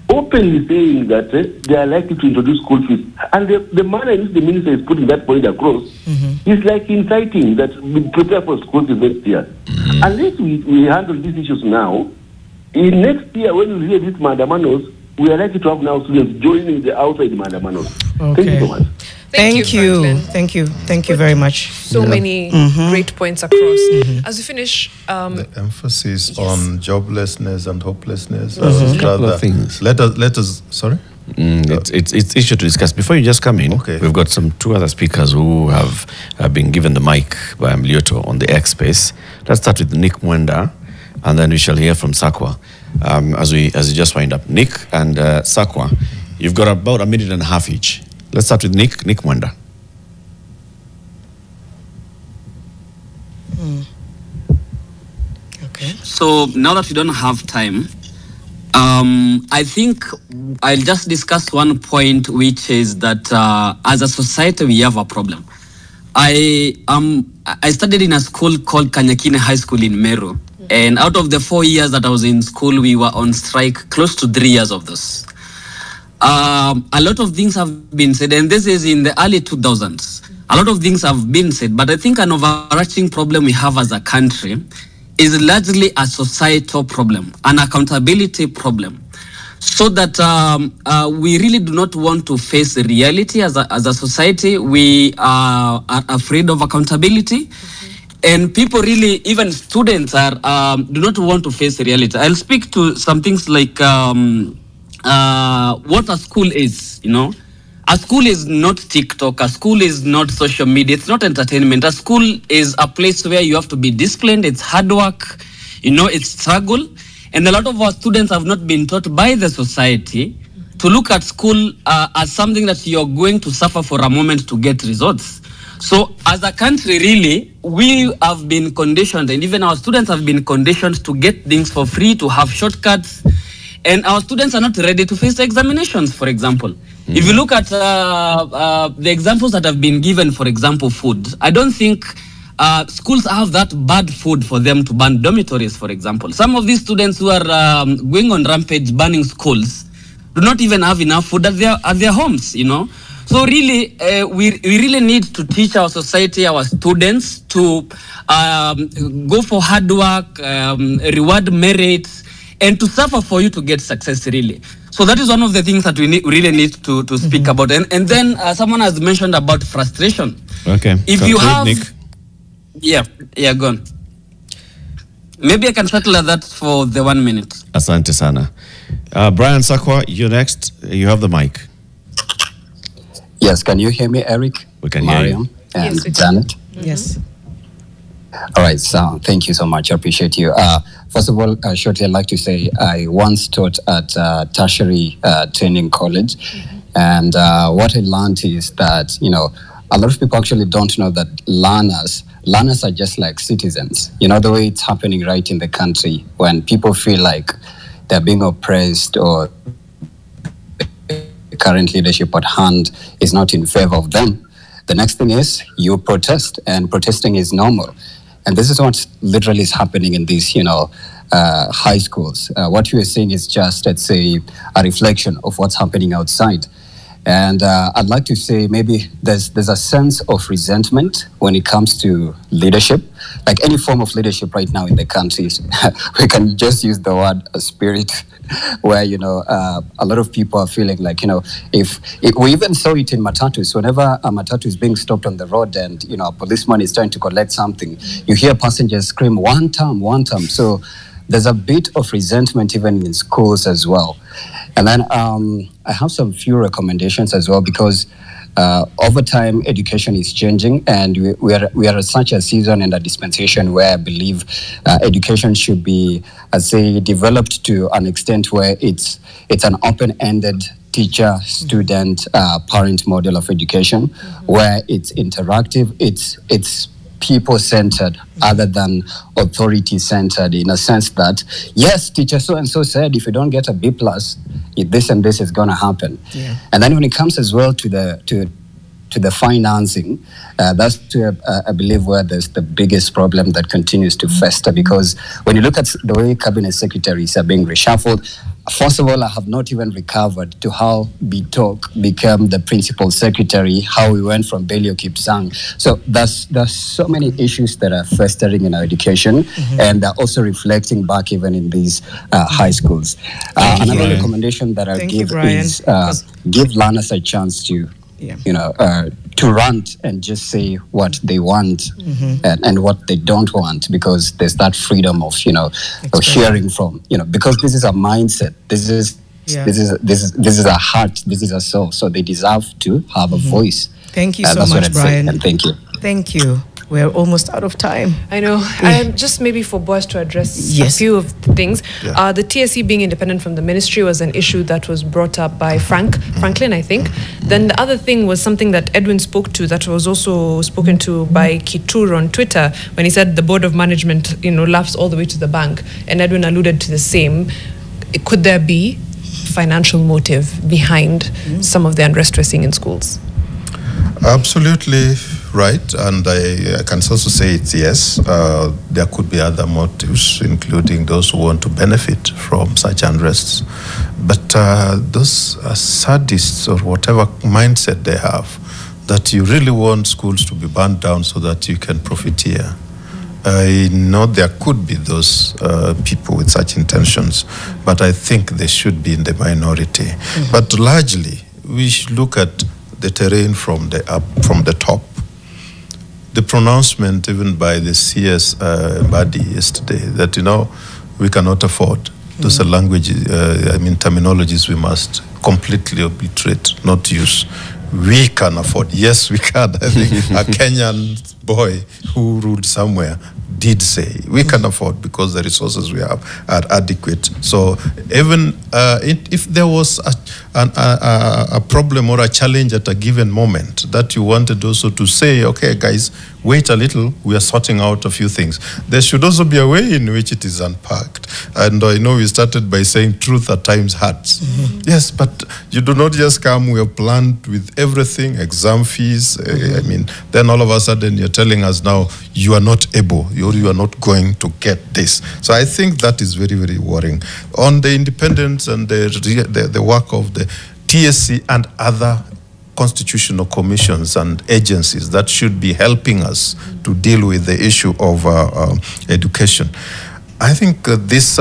openly saying that they are likely to introduce school fees. And the manner in which the Minister is putting that point across is like inciting that we prepare for school fees next year. Unless we handle these issues now, in next year when we hear these mandamanos, we are likely to have now students joining the outside mandamanos. Okay. Thank you so much. Thank you. Franklin. Thank you very much. So many great points across. As we finish, the emphasis yes. on joblessness and hopelessness. Couple things. Let us. Sorry. It's issue to discuss. Before you just come in, we've got two other speakers who have been given the mic by Mlioto on the XSpace. Let's start with Nick Mwenda, and then we shall hear from Sakwa as we just wind up. Nick and Sakwa, you've got about a minute and a half each. Let's start with Nick Mwenda. Okay. So now that we don't have time, I think I'll just discuss one point, which is that as a society we have a problem. I studied in a school called Kanyakine High School in Meru, and out of the 4 years that I was in school, we were on strike close to 3 years of this. A lot of things have been said, and this is in the early 2000s. A lot of things have been said, but I think an overarching problem we have as a country is largely a societal problem, an accountability problem. So that we really do not want to face the reality as a society. We are afraid of accountability. And people really, even students, do not want to face the reality. I'll speak to some things like what a school is, you know. A school is not TikTok. A school is not social media. It's not entertainment. A school is a place where you have to be disciplined. It's hard work. You know, it's struggle. And a lot of our students have not been taught by the society to look at school as something that you're going to suffer for a moment to get results. So as a country, really, we have been conditioned, and even our students have been conditioned to get things for free, to have shortcuts. And our students are not ready to face the examinations, for example. If you look at the examples that have been given, for example, food, I don't think schools have that bad food for them to ban dormitories, for example. Some of these students who are going on rampage, banning schools, do not even have enough food at their homes, you know. So really, we really need to teach our society, our students, to go for hard work, reward merit, and to suffer for you to get success, really. So that is one of the things that we really need to speak about. And then someone has mentioned about frustration. Okay. If you have... Nick. Yeah, go on. Maybe I can settle that for the 1 minute. Asante sana. Brian Sakwa, you next. You have the mic. Yes, can you hear me, Eric? We can Mariam, hear you. And Yes, Janet? Yes. All right, so thank you so much. I appreciate you. First of all, shortly, I'd like to say I once taught at tertiary training college. And what I learned is that, you know, a lot of people actually don't know that learners are just like citizens. You know, the way it's happening right in the country when people feel like they're being oppressed or the current leadership at hand is not in favor of them. The next thing is you protest, and protesting is normal. And this is what literally is happening in these, you know, high schools. What you are seeing is just, let's say, a reflection of what's happening outside. And I'd like to say maybe there's a sense of resentment when it comes to leadership. Like any form of leadership right now in the country, we can just use the word spirit, where, you know, a lot of people are feeling like, you know, if we even saw it in matatus, whenever a matatu is being stopped on the road and, you know, a policeman is trying to collect something, you hear passengers scream, one time. So there's a bit of resentment even in schools as well. And then I have some few recommendations as well, because over time education is changing, and we are at such a season and a dispensation where I believe education should be, I'd say, developed to an extent where it's an open-ended teacher-student parent model of education, where it's interactive, it's people-centered other than authority-centered, in a sense that, yes, teacher so-and-so said if you don't get a B+, this and this is going to happen. Yeah. And then when it comes as well to the financing, that's I believe where there's the biggest problem that continues to fester, because when you look at the way cabinet secretaries are being reshuffled, first of all, I have not even recovered to how Bitok became the principal secretary, how we went from Belio Kipsang. So there's so many issues that are festering in our education, and they're also reflecting back even in these high schools. Another recommendation that I'll give is give learners a chance to to rant and just say what they want and what they don't want, because there's that freedom of of hearing from because this is a mindset. This is a heart. This is a soul. So they deserve to have a voice. Thank you so much, Brian. And thank you. Thank you. We're almost out of time. I know. Just maybe for Boaz to address a few of the things. The TSC being independent from the ministry was an issue that was brought up by Franklin, I think. Then the other thing was something that Edwin spoke to, that was also spoken to by Kitur on Twitter, when he said the board of management, laughs all the way to the bank. And Edwin alluded to the same. Could there be financial motive behind some of the unrest we're seeing in schools? Absolutely right, and I can also say it's yes. There could be other motives, including those who want to benefit from such unrests. But those sadists or whatever mindset they have, that you really want schools to be burned down so that you can profiteer. I know there could be those people with such intentions, but I think they should be in the minority. But largely, we should look at the terrain from the top. The pronouncement even by the CS body yesterday that we cannot afford. Those are languages, terminologies we must completely obliterate, not use. We can afford. Yes, we can. I think a Kenyan boy who ruled somewhere did say we can afford because the resources we have are adequate. So even if there was a problem or a challenge at a given moment that you wanted also to say, okay, guys, wait a little, we are sorting out a few things. There should also be a way in which it is unpacked. And I know we started by saying truth at times hurts. Yes, but you do not just come, we are planned with everything, exam fees. Then all of a sudden you're telling us now you are not able, you are not going to get this. So I think that is very, very worrying. On the independence and the work of the TSC and other constitutional commissions and agencies that should be helping us to deal with the issue of education, I think these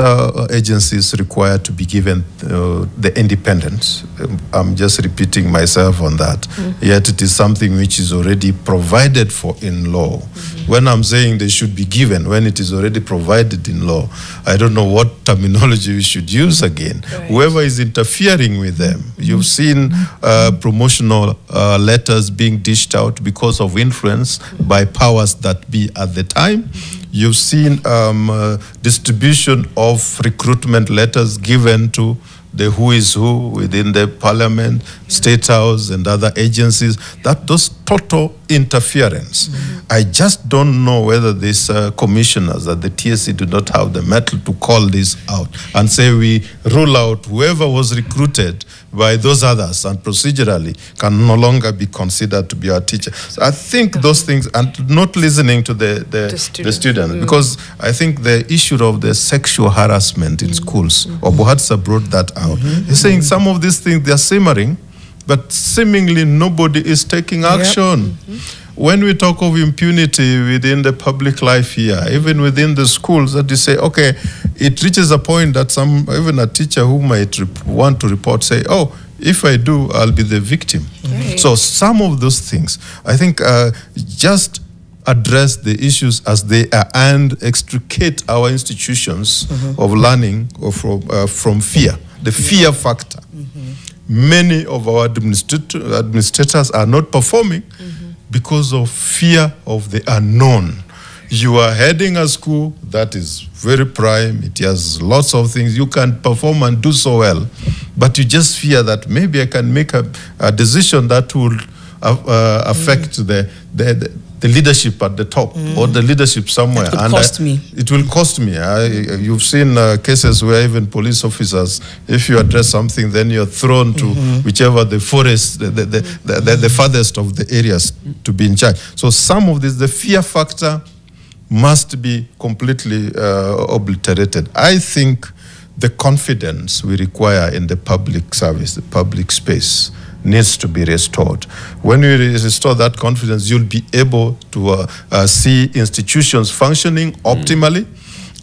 agencies require to be given the independence. I'm just repeating myself on that. Yet it is something which is already provided for in law. When I'm saying they should be given, when it is already provided in law, I don't know what terminology we should use again. Whoever is interfering with them, you've seen promotional letters being dished out because of influence by powers that be at the time. You've seen distribution of recruitment letters given to the who is who within the parliament, state house and other agencies, those total interference. I just don't know whether these commissioners at the TSC do not have the mettle to call this out and say we rule out whoever was recruited by those others and procedurally can no longer be considered to be our teacher. So I think those things, and not listening to the students, because I think the issue of the sexual harassment in schools, Obuhatsa brought that out. He's saying some of these things, they're simmering, but seemingly nobody is taking action. When we talk of impunity within the public life here, even within the schools, that you say, okay, it reaches a point that even a teacher who might want to report say, oh, if I do, I'll be the victim. So some of those things, I think just address the issues as they are and extricate our institutions of learning or from fear, the fear factor. Many of our administrators are not performing because of fear of the unknown. You are heading a school that is very prime, it has lots of things, you can perform and do so well, but you just fear that maybe I can make a decision that will affect the leadership at the top or the leadership somewhere. It will cost me. It will cost me. You've seen cases where even police officers, if you address something, then you're thrown to whichever the forest, the farthest of the areas to be in charge. So some of this, the fear factor must be completely obliterated. I think the confidence we require in the public service, the public space, needs to be restored. When we restore that confidence, you'll be able to see institutions functioning optimally,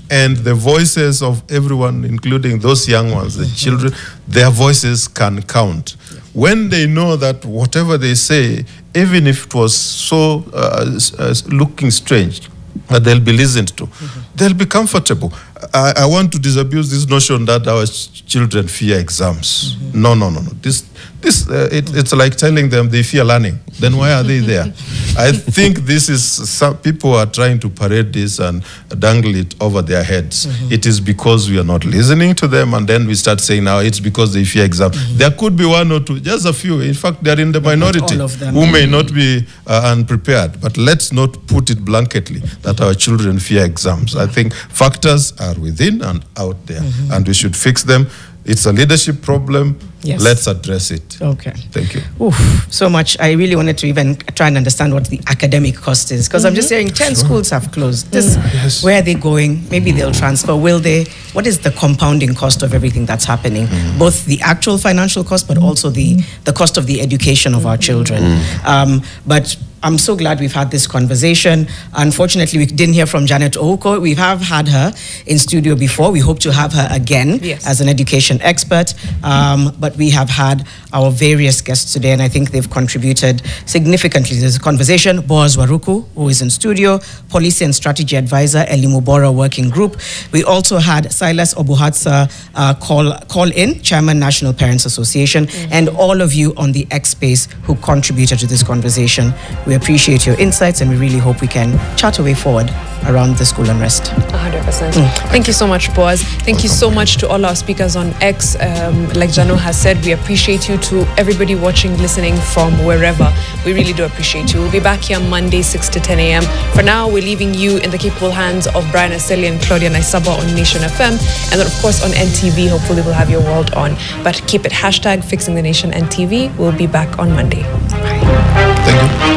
And the voices of everyone, including those young ones, the children, their voices can count. When they know that whatever they say, even if it was so looking strange, that they'll be listened to, they'll be comfortable. I want to disabuse this notion that our children fear exams. No. It's like telling them they fear learning. Then why are they there? I think this is, some people are trying to parade this and dangle it over their heads. It is because we are not listening to them, and then we start saying now it's because they fear exams. There could be one or two, just a few. In fact, they're in the minority who may not be unprepared. But let's not put it blanketly that our children fear exams. I think factors are within and out there, and we should fix them. It's a leadership problem. Yes. Let's address it. Okay. Thank you. Oof, so much. I really wanted to even try and understand what the academic cost is, because I'm just hearing 10 schools have closed. This, where are they going? Maybe they'll transfer. Will they? What is the compounding cost of everything that's happening? Both the actual financial cost, but also the cost of the education of our children. But I'm so glad we've had this conversation. Unfortunately, we didn't hear from Janet Ouko. We have had her in studio before. We hope to have her again as an education expert. But we have had our various guests today, and I think they've contributed significantly to this conversation. Boaz Waruku, who is in studio, Policy and Strategy Advisor, Elimubora Working Group. We also had Silas Obuhatsa call in, Chairman, National Parents Association, and all of you on the XSpace who contributed to this conversation. We appreciate your insights, and we really hope we can chart a way forward around the school unrest. 100%. Thank you so much, Boaz. Thank you so much to all our speakers on X. Like Jano has said, we appreciate you. To everybody watching, listening from wherever, we really do appreciate you. We'll be back here Monday, 6 to 10 a.m. For now, we're leaving you in the capable hands of Brian Aseli and Claudia Naisaba on Nation FM, and then of course on NTV. Hopefully we'll have your world on. But keep it #FixingTheNation NTV. We'll be back on Monday. Bye. Thank you.